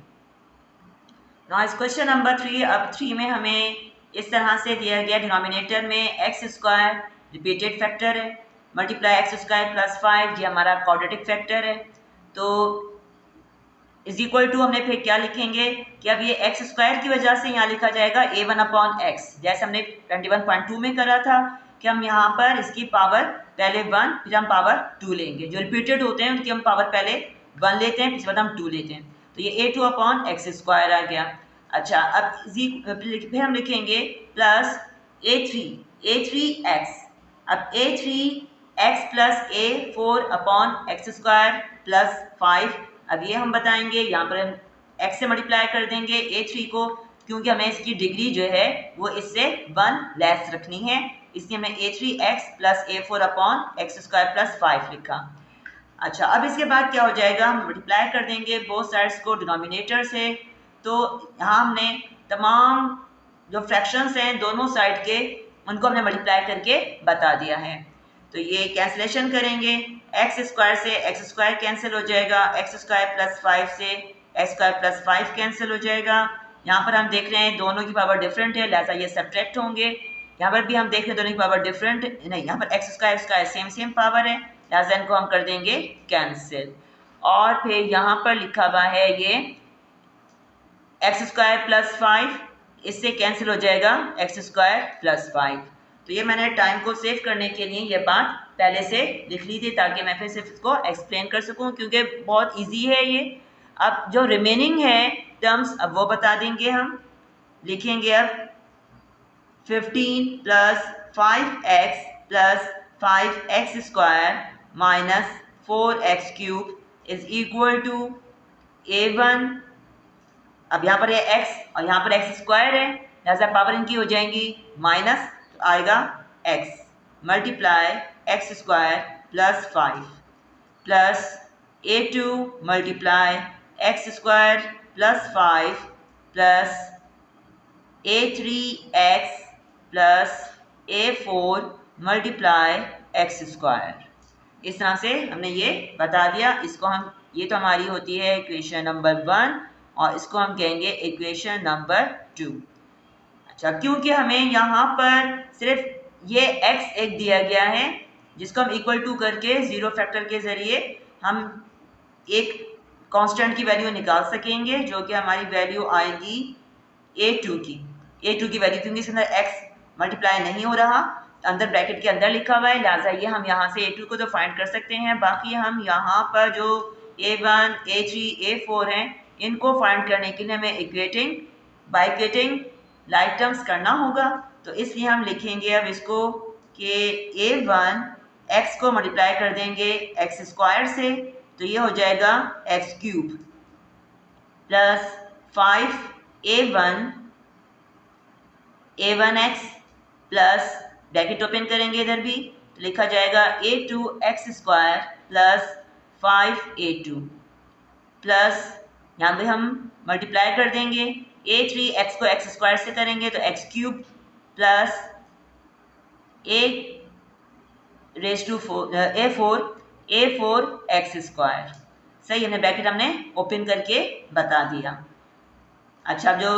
नाउ इस क्वेश्चन नंबर 3, अब 3 में हमें इस तरह से दिया गया, डिनोमिनेटर में x² रिपीटेड फैक्टर है मल्टीप्लाई एक्स स्क्वायर प्लस 5, ये हमारा क्वाड्रेटिक फैक्टर है। तो इज इक्वल टू हमने फिर क्या लिखेंगे कि अब ये एक्स स्क्वायर की वजह से यहाँ लिखा जाएगा a1 अपॉन एक्स, जैसे हमने 21.2 में करा था कि हम यहाँ पर इसकी पावर पहले 1 फिर हम पावर 2 लेंगे। जो रिपीटेड होते हैं उनकी हम पावर पहले 1 लेते हैं, फिर बाद हम 2 लेते हैं। तो ये a2 अपॉन एक्स स्क्वायर आ गया। अच्छा, अब फिर हम लिखेंगे प्लस a3 एक्स। अब a3 x plus a4 upon x square plus 5। अब ये हम बताएंगे, यहाँ पर हम x से मल्टीप्लाई कर देंगे a3 को, क्योंकि हमें इसकी डिग्री जो है वो इससे 1 लेस रखनी है, इसलिए हमने a3x plus a4 upon x square plus 5 लिखा। अच्छा, अब इसके बाद क्या हो जाएगा, हम मल्टीप्लाई कर देंगे बोथ साइड्स को डिनोमिनेटर से। तो यहाँ हमने तमाम जो फ्रैक्शंस हैं दोनों साइड के, उनको हमने मल्टीप्लाई करके बता दिया है। तो ये कैंसिलेशन करेंगे, एक्स स्क्वायर से एक्स स्क्वायर कैंसिल हो जाएगा, एक्स स्क्वायर प्लस 5 से एक्स स्क्वायर प्लस 5 कैंसिल हो जाएगा। यहाँ पर हम देख रहे हैं दोनों की पावर डिफरेंट है, लिहाजा ये सब्ट्रैक्ट होंगे। यहाँ पर भी हम देख रहे हैं दोनों की पावर डिफरेंट नहीं, यहाँ पर एक्स स्क्वायर सेम पावर है, लिहाजा इनको हम कर देंगे कैंसिल। और फिर यहाँ पर लिखा हुआ है ये एक्स स्क्वायर प्लस 5, इससे कैंसिल हो जाएगा एक्स स्क्वायर प्लस 5। तो ये मैंने टाइम को सेव करने के लिए ये बात पहले से लिख ली थी, ताकि मैं फिर से इसको एक्सप्लेन कर सकूं, क्योंकि बहुत इजी है ये। अब जो रिमेनिंग है टर्म्स, अब वो बता देंगे हम। लिखेंगे अब 15 plus 5x plus 5x square minus 4x cube is equal to a1। अब यहाँ पर ये x और यहाँ पर x स्क्वायर है, लिहाजा पावर इनकी हो जाएंगी माइनस, तो आएगा x multiply x square plus 5 plus a2 multiply x square plus 5 plus a3x plus a4 multiply x square. इस तरह से हमने ये बता दिया। इसको हम, ये तो हमारी होती है इक्वेशन नंबर 1 और इसको हम कहेंगे इक्वेशन नंबर 2। अच्छा, क्योंकि हमें यहाँ पर सिर्फ ये x एक दिया गया है, जिसको हम इक्वल टू करके जीरो फैक्टर के ज़रिए हम एक कांस्टेंट की वैल्यू निकाल सकेंगे, जो कि हमारी वैल्यू आएगी a2 की वैल्यू, क्योंकि इसके अंदर x मल्टीप्लाई नहीं हो रहा, अंदर ब्रैकेट के अंदर लिखा हुआ है, लिहाजा ये हम यहाँ से a2 को तो फाइंड कर सकते हैं। बाकी हम यहाँ पर जो a1 a3 a4 हैं, इनको फाइंड करने के लिए हमें इक्वेटिंग बाइक्वेटिंग लाइक टर्म्स करना होगा। तो इसलिए हम लिखेंगे अब इसको कि a1 x को मल्टीप्लाई कर देंगे एक्स स्क्वायर से, तो ये हो जाएगा x cube plus 5 a1x plus bracket open करेंगे इधर भी, तो लिखा जाएगा a2x square plus 5a2 plus यहाँ पे हम मल्टीप्लाई कर देंगे a3x को एक्स स्क्वायर से करेंगे तो x cube plus a4 x square. सही, हमने ब्रैकेट हमने ओपन करके बता दिया। अच्छा, जो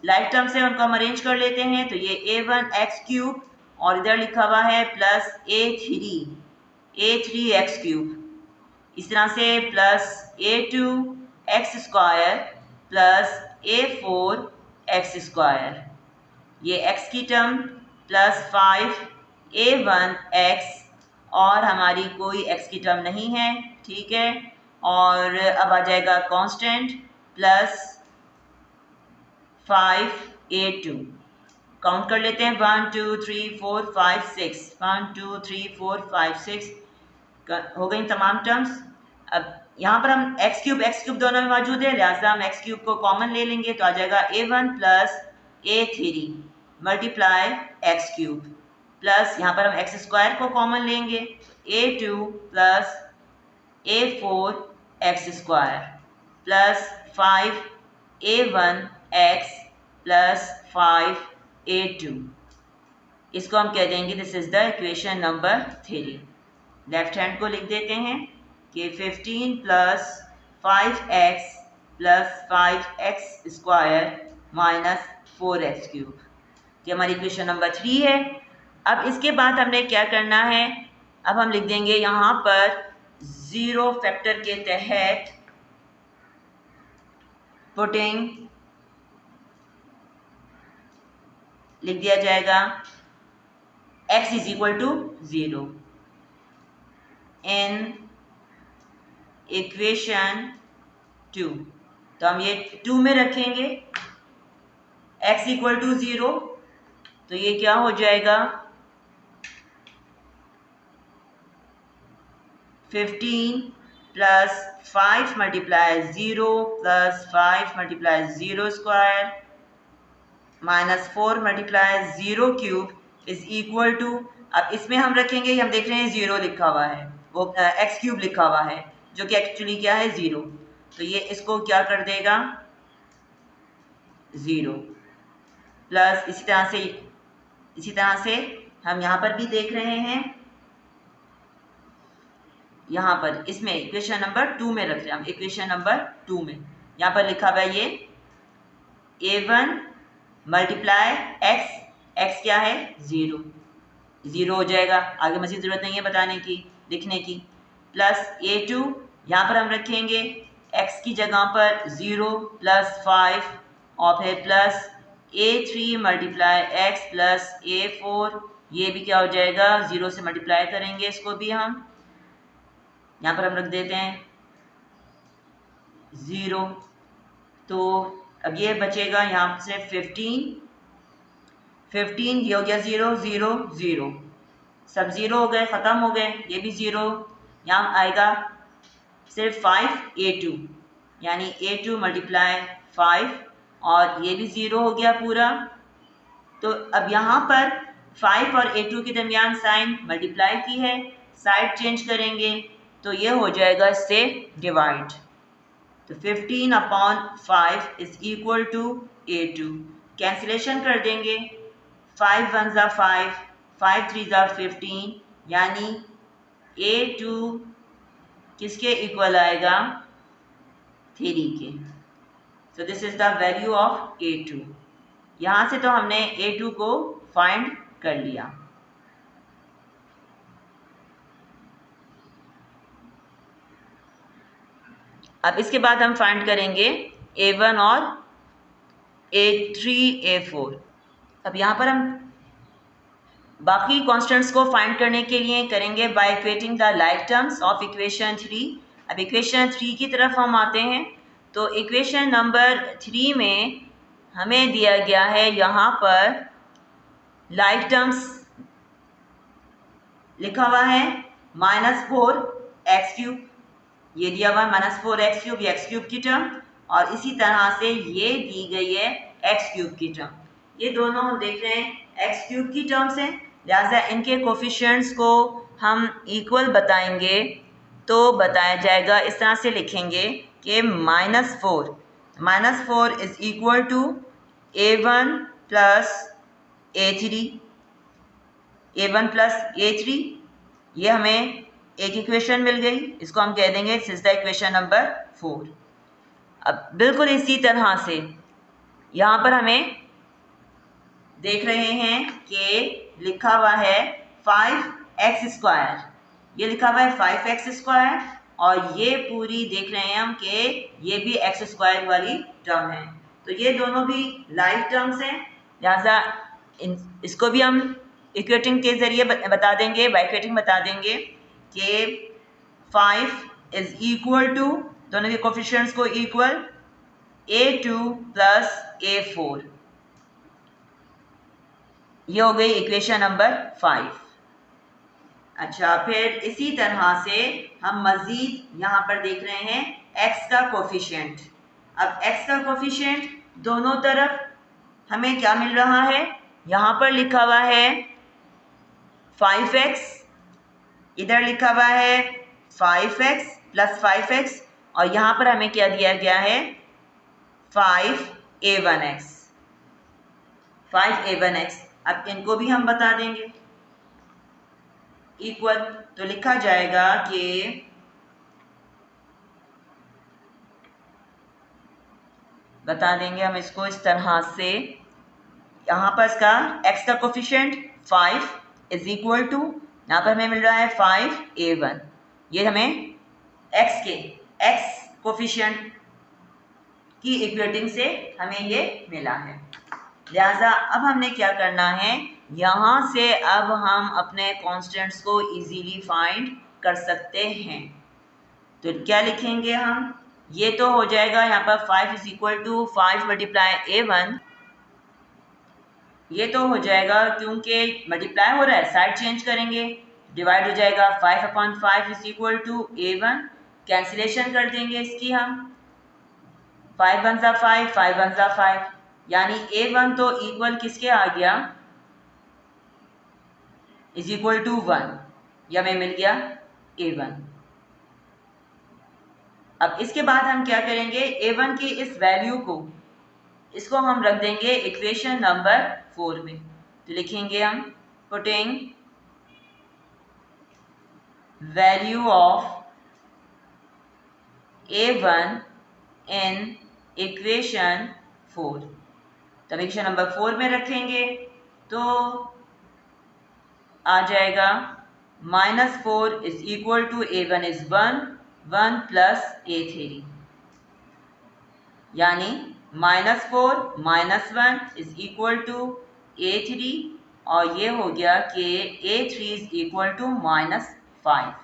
लाइक टर्म्स है उनको हम अरेंज कर लेते हैं। तो ये a1 एक्स क्यूब और इधर लिखा हुआ है प्लस a3 एक्स क्यूब, इस तरह से plus a2 x square plus a4 x square, ये x की टर्म प्लस 5 a1x, और हमारी कोई x की टर्म नहीं है, ठीक है। और अब आ जाएगा कांस्टेंट प्लस 5a2। काउंट कर लेते हैं, 1 2 3 4 5 6, 1 2 3 4 5 6 हो गई तमाम टर्म्स। अब यहाँ पर हम एक्स क्यूब दोनों में मौजूद है, लिहाजा हम एक्स क्यूब को कॉमन ले लेंगे, तो आ जाएगा a1 plus a3 multiply x cube plus यहाँ पर हम एक्स स्क्वायर को कॉमन लेंगे, a2 plus a4 x square plus 5a1x plus 5a2। इसको हम कह देंगे this is the equation number 3। Left hand को लिख देते हैं कि 15 plus 5x plus 5x square minus 4x cube, ये हमारी इक्वेशन नंबर 3 है। अब इसके बाद हमने क्या करना है अब हम लिख देंगे यहाँ पर 0 फैक्टर के तहत पुटिंग, लिख दिया जाएगा x is equal to 0 in equation 2। तो हम ये 2 में रखेंगे x इक्वल टू 0, तो ये क्या हो जाएगा 15 plus 5 multiply 0 plus 5 multiply 0 square minus 4 multiply 0 cube is equal to, अब इसमें हम रखेंगे, हम देख रहे हैं 0 लिखा हुआ है, वो x क्यूब लिखा हुआ है जो कि एक्चुअली क्या है 0, तो ये इसको क्या कर देगा 0 प्लस इसी तरह से हम यहाँ पर भी देख रहे हैं, यहाँ पर इसमें इक्वेशन नंबर 2 में रख रहे हैं हम, इक्वेशन नंबर 2 में यहाँ पर लिखा हुआ है ये a1 मल्टीप्लाई x क्या है 0 हो जाएगा, आगे मज़ीद ज़रूरत नहीं है बताने की, लिखने की, प्लस a2 यहाँ पर हम रखेंगे x की जगह पर 0 प्लस 5 और फिर plus a3 multiply x plus a4, ये भी क्या हो जाएगा 0 से मल्टीप्लाई करेंगे, इसको भी हम यहाँ पर हम रख देते हैं 0, तो अब ये बचेगा यहाँ से 15 ये हो गया 0 0 0, सब 0 हो गए, ख़त्म हो गए, ये भी 0, यहाँ आएगा सिर्फ 5a2 यानी a2 मल्टीप्लाई 5 और ये भी 0 हो गया पूरा। तो अब यहाँ पर 5 और a2 के दरमियान साइन मल्टीप्लाई की है, साइड चेंज करेंगे तो ये हो जाएगा इससे डिवाइड, तो 15/5 is equal to a2, cancellation कर देंगे, 5 1 ज़ा 5, 5 3 ज़ा 15 यानी a2 किसके इक्वल आएगा 3 के। सो this is the value of a2। यहाँ से तो हमने a2 को फाइंड कर लिया। अब इसके बाद हम फाइंड करेंगे a1 और a3 a4। अब यहाँ पर हम बाकी कॉन्स्टेंट्स को फाइंड करने के लिए करेंगे by equating the like terms of equation 3। अब इक्वेशन 3 की तरफ हम आते हैं, तो इक्वेशन नंबर 3 में हमें दिया गया है यहाँ पर लाइक टर्म्स लिखा हुआ है -4x3, ये दिया हुआ है -4x3, ये x3 की टर्म, और इसी तरह से ये दी गई है x3 की टर्म, ये दोनों हम देख रहे हैं x3 की टर्म्स हैं, लिहाजा इनके कोफिशिएंट्स को हम इक्वल बताएंगे तो बताया जाएगा, इस तरह से लिखेंगे कि -4 is equal to a1 plus a3, ये हमें एक इक्वेशन मिल गई, इसको हम कह देंगे this is the equation number 4। अब बिल्कुल इसी तरह से यहाँ पर हमें देख रहे हैं कि लिखा हुआ है 5x², ये लिखा हुआ है 5x², और ये पूरी देख रहे हैं हम कि ये भी x² वाली टर्म है, तो ये दोनों भी लाइक टर्म्स हैं, लिहाजा इसको भी हम इक्वेटिंग के ज़रिए बता देंगे, बाय इक्वेटिंग बता देंगे कि 5 इज इक्वल टू, दोनों के कोफिशिएंट्स को इक्वल a2 प्लस a4, ये हो गई इक्वेशन नंबर 5। अच्छा, फिर इसी तरह से हम मज़ीद यहाँ पर देख रहे हैं x का कोफिशिएंट। अब x का कोफिशिएंट दोनों तरफ हमें क्या मिल रहा है, यहाँ पर लिखा हुआ है 5x, इधर लिखा हुआ है 5x प्लस 5x, और यहाँ पर हमें क्या दिया गया है 5a1x। अब इनको भी हम बता देंगे इक्वल, तो लिखा जाएगा कि बता देंगे हम इसको इस तरह से, यहाँ पर इसका x का कोफिशिएंट 5 इज इक्वल टू यहाँ पर हमें मिल रहा है 5a1, ये हमें एक्स कोफिशिएंट की इक्वेटिंग से हमें ये मिला है। लिहाजा अब हमने क्या करना है, यहाँ से अब हम अपने कॉन्स्टेंट्स को इजीली फाइंड कर सकते हैं। तो क्या लिखेंगे हम, ये तो हो जाएगा यहाँ पर 5 is equal to 5 multiply a1, ये तो हो जाएगा क्योंकि मल्टीप्लाई हो रहा है, साइड चेंज करेंगे, डिवाइड हो जाएगा 5/5 is equal to a1, cancellation कर देंगे इसकी हम, 5 1 5, 5 1 5, यानी a1 तो इक्वल किसके आ गया, इज इक्वल टू 1, यह हमें मिल गया a1। अब इसके बाद हम क्या करेंगे, a1 की इस वैल्यू को, इसको हम रख देंगे इक्वेशन नंबर 4 में। तो लिखेंगे हम putting value of a1 in equation 4, तो इक्वेशन नंबर 4 में रखेंगे तो आ जाएगा -4 is equal to a1 is 1 plus a3, यानी -4 -1 इज इक्वल टू a3, और ये हो गया कि a3 इज इक्वल टू -5।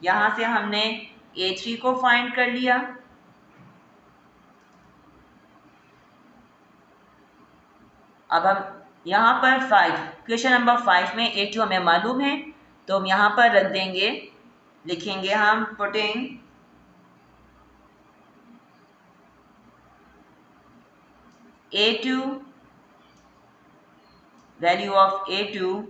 यहाँ से हमने a3 को फाइंड कर लिया। अब हम यहाँ पर 5, क्वेश्चन नंबर 5 में a2 हमें मालूम है, तो हम यहाँ पर रख देंगे, लिखेंगे हम putting a2 value of a2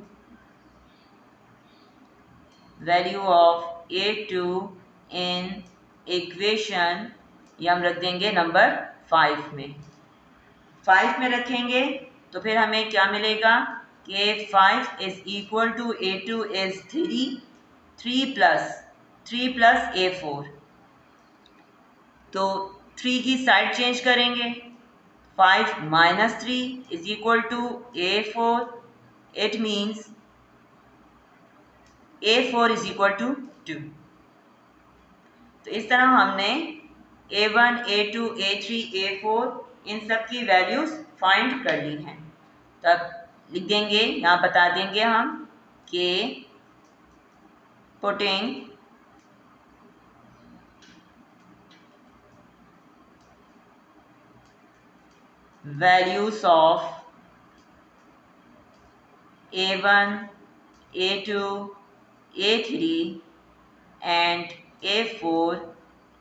in equation, ये हम रख देंगे नंबर 5 में। 5 में रखेंगे तो फिर हमें क्या मिलेगा कि 5 is equal to a2 is 3 plus a4, तो 3 की साइड चेंज करेंगे, 5 - 3 is equal to a4, it means a4 is equal to 2। तो इस तरह हमने a1 a2 a3 a4 इन सब की वैल्यूज फाइंड कर ली हैं। तब लिख देंगे, यहाँ बता देंगे हम कि putting values of a1 a2 a3 and a4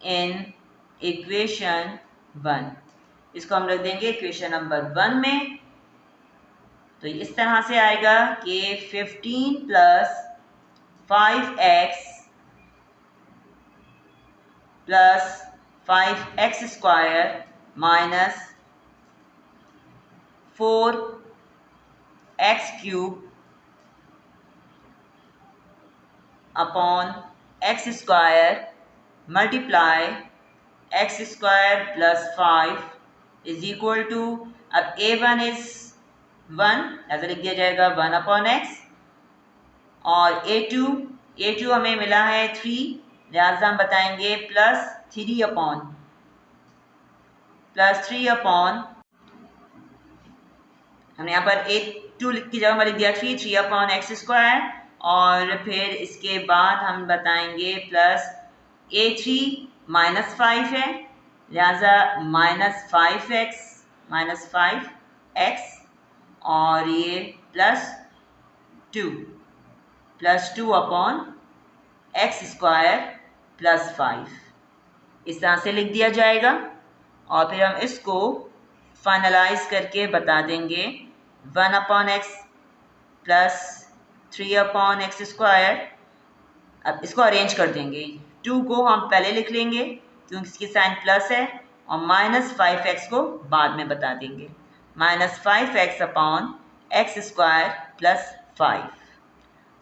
in equation 1, इसको हम रख देंगे इक्वेशन नंबर 1 में। तो इस तरह से आएगा कि 15 plus 5x plus 5x square minus 4x cube upon x square multiply x square plus 5 is equal to, अब a1 इज 1, ऐसा लिख दिया जाएगा 1/x, और a2 हमें मिला है 3, लिहाजा हम बताएंगे प्लस 3 अपॉन हमने यहाँ पर a2 की जगह में लिख दिया 3/x स्क्वायर, और फिर इसके बाद हम बताएंगे प्लस a3 -5 है, लिहाजा -5x, और ये plus 2 upon x square plus 5, इस तरह से लिख दिया जाएगा। और फिर हम इसको फाइनलाइज करके बता देंगे 1/x प्लस 3/x स्क्वायर। अब इसको अरेंज कर देंगे, 2 को हम पहले लिख लेंगे क्योंकि इसकी साइन प्लस है, और -5x को बाद में बता देंगे, -5x upon x square plus 5।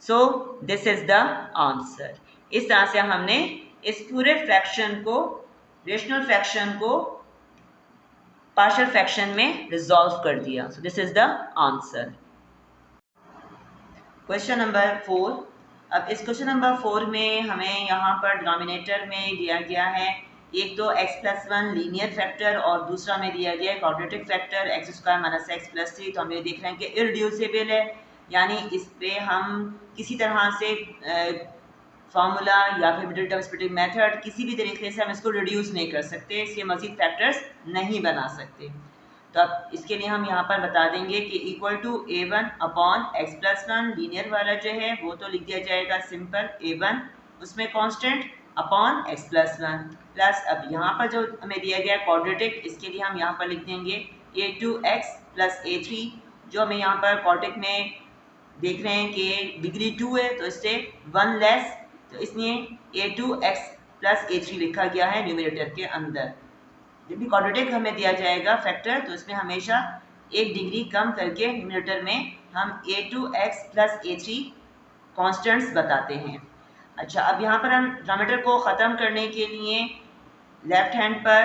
So this is the answer. इस तरह से हमने इस पूरे फ्रैक्शन को, रेशनल फ्रैक्शन को पार्शियल फ्रैक्शन में रिजॉल्व कर दिया। सो this is the answer. Question number 4, अब इस क्वेश्चन नंबर 4 में हमें यहाँ पर डिनोमिनेटर में दिया गया है एक तो x+1 लीनियर फैक्टर और दूसरा में दिया गया है quadratic factor x² minus x+3। तो हम ये देख रहे हैं कि इरड्यूसिबल है, यानी इस पे हम किसी तरह से फार्मूला या फिर मिडिल टर्म स्प्लिटिंग मेथड किसी भी तरीके से हम इसको रिड्यूस नहीं कर सकते, इसके मजीद फैक्टर्स नहीं बना सकते। तो अब इसके लिए हम यहाँ पर बता देंगे कि equal to a1 upon x+1 linear वाला जो है वो तो लिख दिया जाएगा सिंपल a1 उसमें कांस्टेंट अपॉन x+1 प्लस अब यहाँ पर जो हमें दिया गया क्वाड्रेटिक, इसके लिए हम यहाँ पर लिख देंगे a2x प्लस a3, जो हमें यहाँ पर क्वाड्रेटिक में देख रहे हैं कि डिग्री 2 है तो इससे 1 लेस, तो इसलिए a2x प्लस a3 लिखा गया है न्यूमरेटर के अंदर। जब भी क्वाड्रेटिक हमें दिया जाएगा फैक्टर तो इसमें हमेशा एक डिग्री कम करके न्यूमरेटर में हम a2x प्लस a3 कॉन्स्टेंट्स बताते हैं। अच्छा, अब यहाँ पर हम डिनोमिनेटर को ख़त्म करने के लिए लेफ्ट हैंड पर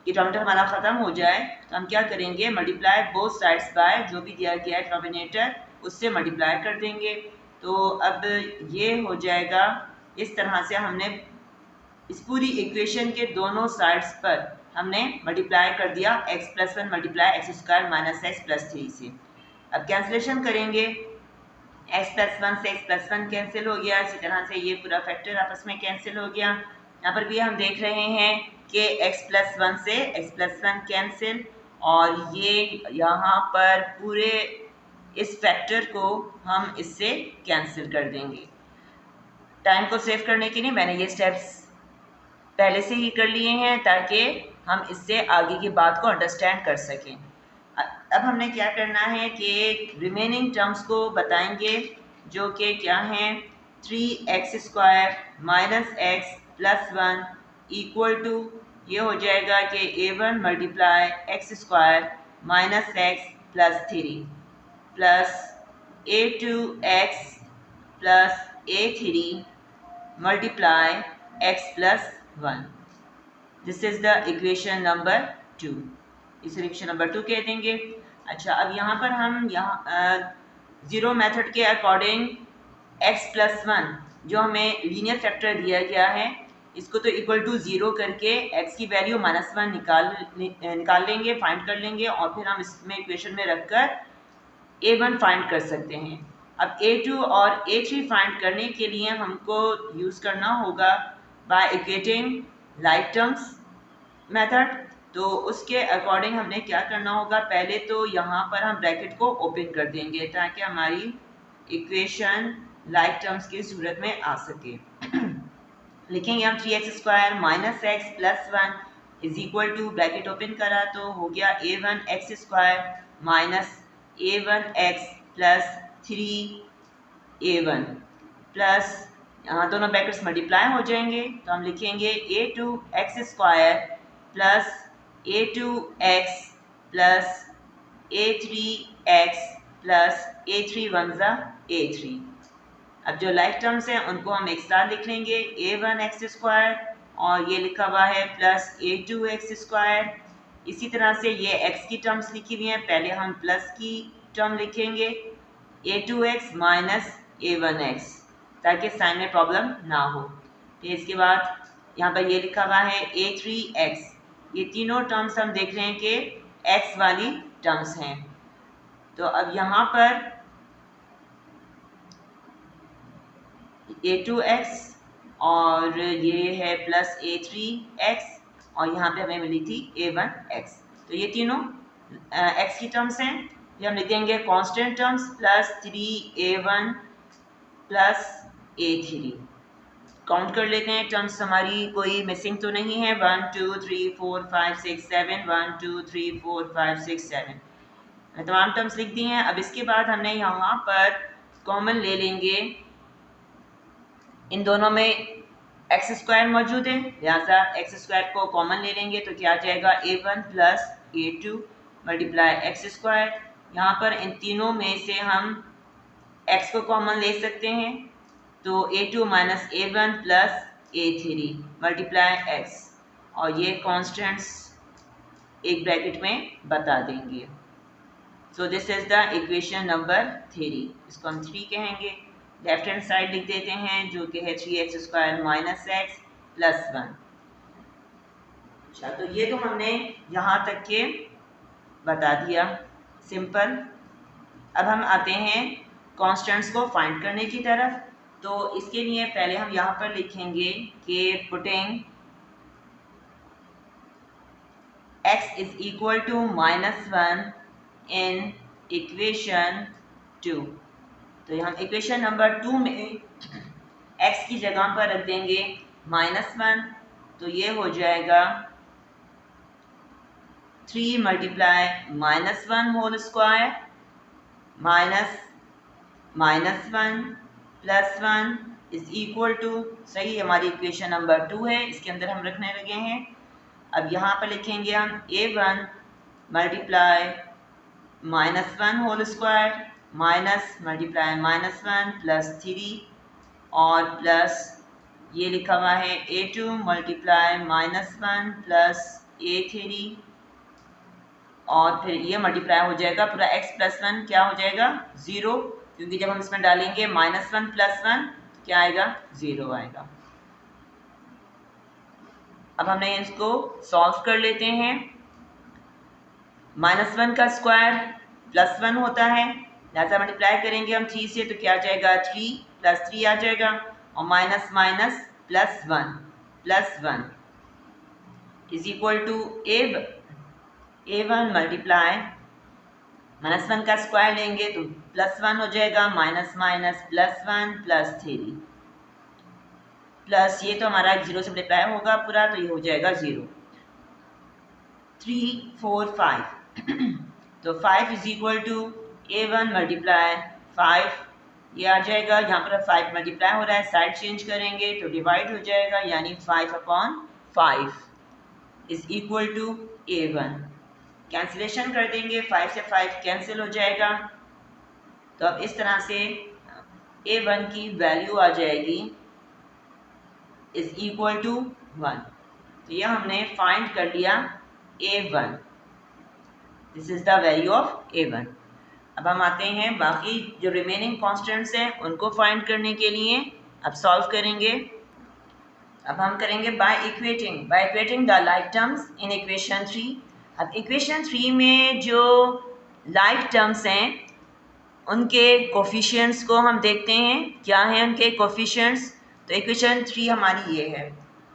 ये डिनोमिनेटर हमारा ख़त्म हो जाए तो हम क्या करेंगे, मल्टीप्लाई बोथ साइड्स बाय जो भी दिया गया है डिनोमिनेटर उससे मल्टीप्लाई कर देंगे। तो अब ये हो जाएगा इस तरह से हमने इस पूरी इक्वेशन के दोनों साइड्स पर हमने मल्टीप्लाई कर दिया x+1 multiply x² minus x+3 से। अब कैंसिलेशन करेंगे, x+1 से x+1 कैंसिल हो गया, इसी तरह से ये पूरा फैक्टर आपस में कैंसिल हो गया। यहाँ पर भी हम देख रहे हैं कि x+1 से x+1 कैंसिल और ये यहाँ पर पूरे इस फैक्टर को हम इससे कैंसिल कर देंगे। टाइम को सेव करने के लिए मैंने ये स्टेप्स पहले से ही कर लिए हैं ताकि हम इससे आगे की बात को अंडरस्टैंड कर सकें। अब हमने क्या करना है कि रिमेनिंग टर्म्स को बताएंगे जो कि क्या हैं, 3x² minus x plus 1 equal to ये हो जाएगा कि a1 multiply x² minus x plus 3 plus a2x plus a3 multiply x plus 1। This is the equation number 2, इसे इक्वेशन नंबर 2 कह देंगे। अच्छा, अब यहाँ पर हम ज़ीरो मेथड के अकॉर्डिंग x+1 जो हमें लीनियर फैक्टर दिया गया है इसको तो इक्वल टू 0 करके x की वैल्यू -1 निकाल लेंगे, फाइंड कर लेंगे और फिर हम इसमें इक्वेशन में रखकर a1 फाइंड कर सकते हैं। अब a2 और a3 फाइंड करने के लिए हमको यूज़ करना होगा by equating like terms method. तो उसके अकॉर्डिंग हमने क्या करना होगा, पहले तो यहाँ पर हम ब्रैकेट को ओपन कर देंगे ताकि हमारी इक्वेशन लाइक टर्म्स की सूरत में आ सके। लिखेंगे हम 3x² minus x plus 1 is equal to bracket open करा तो हो गया a1x² minus a1x plus 3a1 plus यहाँ दोनों ब्रैकेट्स मल्टीप्लाई हो जाएंगे तो हम लिखेंगे a2x² plus a2x plus a3x plus a3 1 a3। अब जो लाइक टर्म्स हैं उनको हम एक साथ लिख लेंगे, a1x² और ये लिखा हुआ है प्लस a2x²। इसी तरह से ये x की टर्म्स लिखी हुई हैं, पहले हम प्लस की टर्म लिखेंगे a2x माइनस a1x ताकि साइन में प्रॉब्लम ना हो। फिर इसके बाद यहाँ पर ये लिखा हुआ है a3x, ये तीनों टर्म्स हम देख रहे हैं कि x वाली टर्म्स हैं। तो अब यहाँ पर a2x और ये है प्लस a3x और यहाँ पे हमें मिली थी a1x, तो ये तीनों x की टर्म्स हैं। ये हम लिख देंगे constant terms plus 3a1 plus a3। Count कर लेते हैं टर्म्स, हमारी कोई मिसिंग तो नहीं है। 1 2 3 4 5 6 7 1 2 3 4 5 6 7 तमाम टर्म्स लिख दी हैं। अब इसके बाद हमने यहाँ पर कॉमन ले लेंगे, इन दोनों में x² मौजूद है लिहाजा x² को कॉमन ले लेंगे तो क्या आ जाएगा a1 plus a2 multiply x²। यहाँ पर इन तीनों में से हम x को कॉमन ले सकते हैं तो a2 minus a1 plus a3 multiply x और ये कॉन्स्टेंट्स एक ब्रैकेट में बता देंगे। सो this is the equation number 3, इसको हम 3 कहेंगे। लेफ्ट हैंड साइड लिख देते हैं जो कि है 3x² माइनस एक्स प्लस 1। अच्छा, तो ये तो हमने यहाँ तक के बता दिया, सिंपल। अब हम आते हैं कॉन्स्टेंट्स को फाइंड करने की तरफ। तो इसके लिए पहले हम यहाँ पर लिखेंगे कि putting x is equal to -1 in equation 2। तो हम इक्वेशन नंबर 2 में x की जगह पर रख देंगे -1। तो ये हो जाएगा 3 multiply -1 whole square minus -1 plus 1 is equal to, सही हमारी इक्वेशन नंबर 2 है, इसके अंदर हम रखने लगे हैं। अब यहाँ पर लिखेंगे हम a1 multiply -1 whole square minus multiply -1 plus 3 और प्लस ये लिखा हुआ है a2 मल्टीप्लाई -1 प्लस a3 और फिर ये मल्टीप्लाई हो जाएगा पूरा x प्लस 1 क्या हो जाएगा 0, क्योंकि जब हम इसमें डालेंगे -1 प्लस 1 क्या आएगा 0 आएगा। अब हमने इसको सॉल्व कर लेते हैं। -1 का स्क्वायर प्लस 1 होता है, लिहाजा मल्टीप्लाई करेंगे हम 3 से तो क्या आ जाएगा 3 प्लस 3 आ जाएगा और minus minus plus 1 is equal to a1 multiply -1 का स्क्वायर लेंगे तो प्लस 1 हो जाएगा minus minus plus 1 plus 3 plus ये तो हमारा 0 से मल्टीप्लाई होगा पूरा तो ये हो जाएगा 0 3 4 5 तो 5 is equal to a1 multiply 5 ये आ जाएगा। यहाँ पर 5 मल्टीप्लाई हो रहा है, साइड चेंज करेंगे तो डिवाइड हो जाएगा, यानी 5/5 is equal to a1। Cancellation कर देंगे, 5 से 5 कैंसिल हो जाएगा। तो अब इस तरह से a1 की वैल्यू आ जाएगी इज इक्वल टू 1। तो यह हमने फाइंड कर लिया a1, this is the value of a1। अब हम आते हैं बाकी जो रिमेनिंग कॉन्स्टेंट्स हैं उनको फाइंड करने के लिए। अब सॉल्व करेंगे। अब हम करेंगे by equating the like terms in equation 3। अब इक्वेशन 3 में जो लाइक टर्म्स हैं उनके कोफिशिएंट्स को हम देखते हैं, क्या हैं उनके कोफिशिएंट्स। तो इक्वेशन 3 हमारी ये है।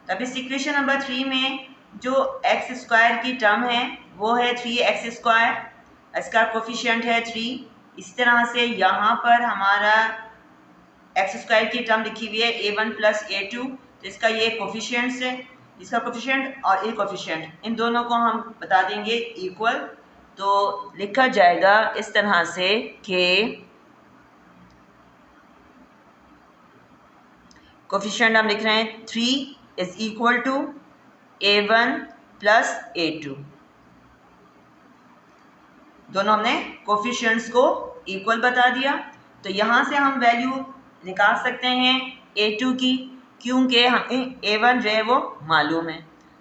तब इस इक्वेशन नंबर 3 में जो x² की टर्म है वो है 3x², इसका कोफिशिएंट है 3। इस तरह से यहाँ पर हमारा x² की टर्म लिखी हुई है a1 प्लस a2, तो इसका ये कोफिशिएंट्स है, इसका कोफिशिएंट और ये कोफिशिएंट इन दोनों को हम बता देंगे इक्वल। तो लिखा जाएगा इस तरह से कि कोफिशिएंट हम लिख रहे हैं 3 is equal to a1 plus a2, दोनों हमने कोफिशिएंट्स को इक्वल बता दिया। तो यहाँ से हम वैल्यू निकाल सकते हैं a2 की, क्योंकि हमें a1 जो है वो मालूम है।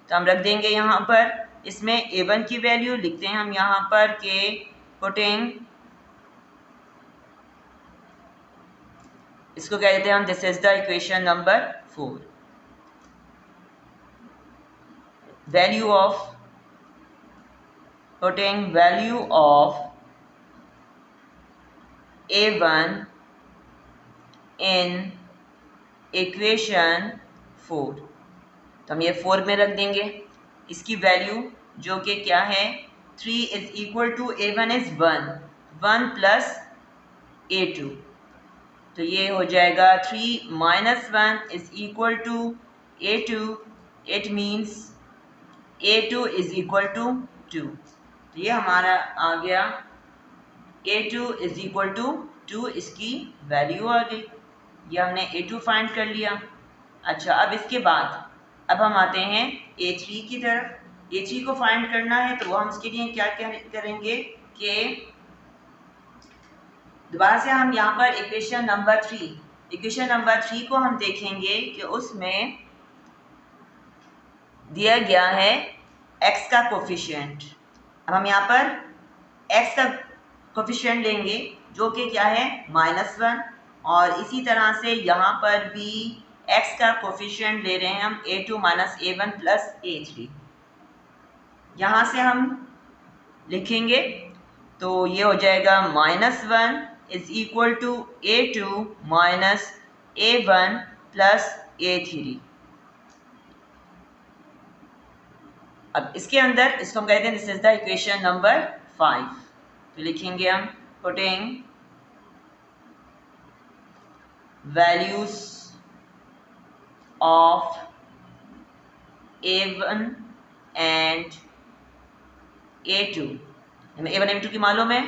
तो हम रख देंगे यहाँ पर, इसमें a1 की वैल्यू लिखते हैं हम यहाँ पर के पुटिंग, इसको कह देते हैं हम this is the equation number 4। Value of putting value of a1 in equation 4। तो हम ये 4 में रख देंगे इसकी वैल्यू, जो कि क्या है 3 is equal to a1 is 1 plus a2। तो ये हो जाएगा 3 minus 1 is equal to a2, it means a2 is equal to 2। तो ये हमारा आ गया a2 इज इक्वल टू 2, इसकी वैल्यू आ गई। ये हमने a2 फाइंड कर लिया। अच्छा, अब इसके बाद अब हम आते हैं a3 की तरफ। a3 को फाइंड करना है तो वो हम इसके लिए क्या करेंगे कि दोबारा से हम यहाँ पर इक्वेशन नंबर 3 को हम देखेंगे कि उसमें दिया गया है x का कोफिशिएंट। अब हम यहाँ पर x का कोफिशिएंट लेंगे जो कि क्या है -1, और इसी तरह से यहाँ पर भी x का कोफिशिएंट ले रहे हैं हम a2 minus a1 plus a3। यहाँ से हम लिखेंगे तो ये हो जाएगा -1 is equal to a2 minus a1 plus a3। अब इसके अंदर इसको हम कहते हैं this is the equation number 5। तो लिखेंगे हम putting values of a1 and a2, हमें a1 a2 की मालूम है,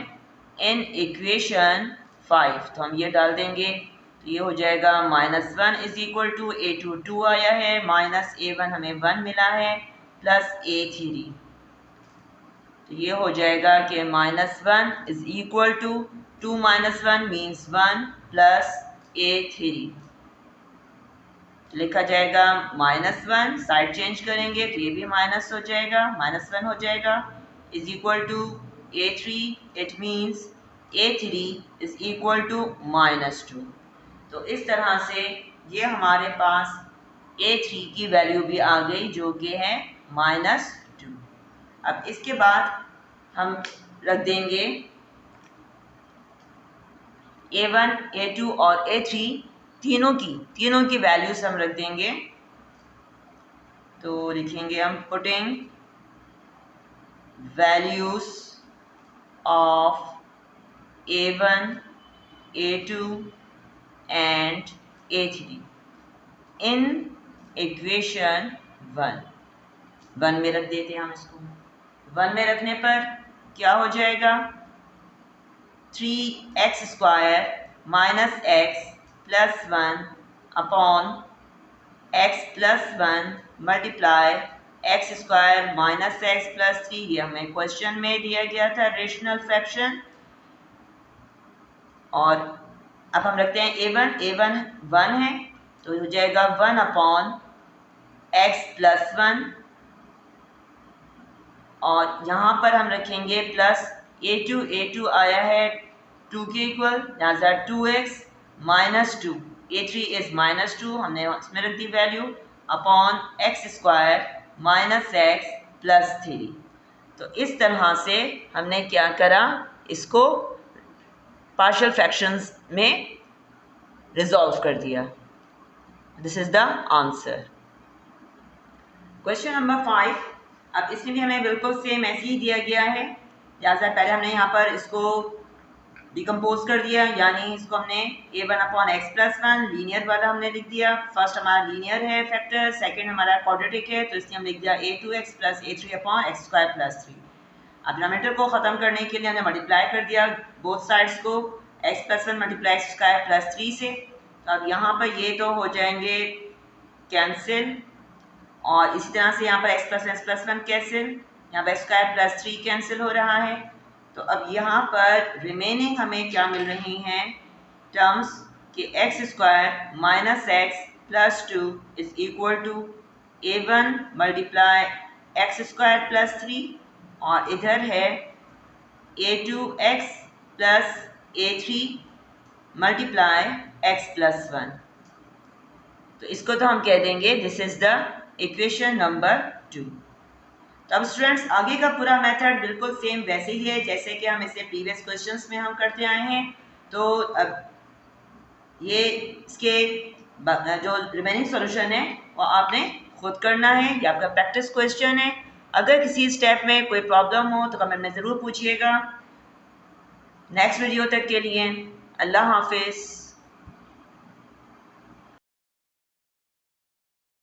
इन इक्वेशन 5। तो हम ये डाल देंगे तो ये हो जाएगा -1 इज इक्वल टू a2 2 आया है, माइनस a1 हमें 1 मिला है, प्लस a3। तो ये हो जाएगा कि -1 is equal to 2 minus 1 means 1 plus a3। लिखा जाएगा -1, साइड चेंज करेंगे तो ये भी माइनस हो जाएगा, -1 हो जाएगा, is equal to a3। It means a3 is equal to -2। तो इस तरह से ये हमारे पास a3 की वैल्यू भी आ गई जो कि है -2। अब इसके बाद हम रख देंगे a1 a2 और a3 तीनों की वैल्यूज हम रख देंगे। तो लिखेंगे हम putting values of a1 a2 and a3 in equation 1 में रख देते हैं हम इसको। 1 में रखने पर क्या हो जाएगा, 3x square minus x plus 1 upon x plus 1 multiply x square minus x plus 3। ये हमें क्वेश्चन में दिया गया था रेशनल फ्रैक्शन। और अब हम रखते हैं a1 1 है तो हो जाएगा 1 अपॉन x प्लस 1, और यहाँ पर हम रखेंगे प्लस a2 आया है 2 के इक्वल, यहाँ 2x माइनस 2, a3 इज -2, हमने इसमें रख दी value, upon x square minus x plus 3। तो इस तरह से हमने क्या करा, इसको पार्शियल फ्रैक्शंस में रिजॉल्व कर दिया। This is the answer. Question number 5। अब इसमें भी हमें बिल्कुल सेम ऐसे ही दिया गया है, जैसा पहले हमने यहाँ पर इसको डिकम्पोज कर दिया, यानी इसको हमने a1 upon x plus 1 linear वाला हमने लिख दिया। फर्स्ट हमारा लीनियर है फैक्टर, सेकंड हमारा क्वाड्रेटिक है, तो इसलिए हम लिख दिया a2x plus a3 upon x square plus 3। अब डिनोमिनेटर को ख़त्म करने के लिए हमने मल्टीप्लाई कर दिया बोथ साइड्स को, x plus 1 multiply x square plus 3 से। तो अब यहाँ पर ये तो हो जाएंगे कैंसिल, और इसी तरह से यहाँ पर x प्लस 1 कैंसिल, यहाँ पर स्क्वायर प्लस 3 कैंसिल हो रहा है। तो अब यहाँ पर रिमेनिंग हमें क्या मिल रही हैं टर्म्स कि x square minus x plus 2 is equal to a1 multiply x square plus 3, और इधर है a2x plus a3 multiply x plus 1। तो इसको तो हम कह देंगे this is the equation number 2। तो अब स्टूडेंट्स आगे का पूरा मेथड बिल्कुल सेम वैसे ही है जैसे कि हम इसे प्रीवियस क्वेश्चंस में हम करते आए हैं। तो अब ये इसके जो रिमेनिंग सॉल्यूशन है वो आपने खुद करना है, ये आपका प्रैक्टिस क्वेश्चन है। अगर किसी स्टेप में कोई प्रॉब्लम हो तो कमेंट में ज़रूर पूछिएगा। नेक्स्ट वीडियो तक के लिए अल्लाह हाफिज़।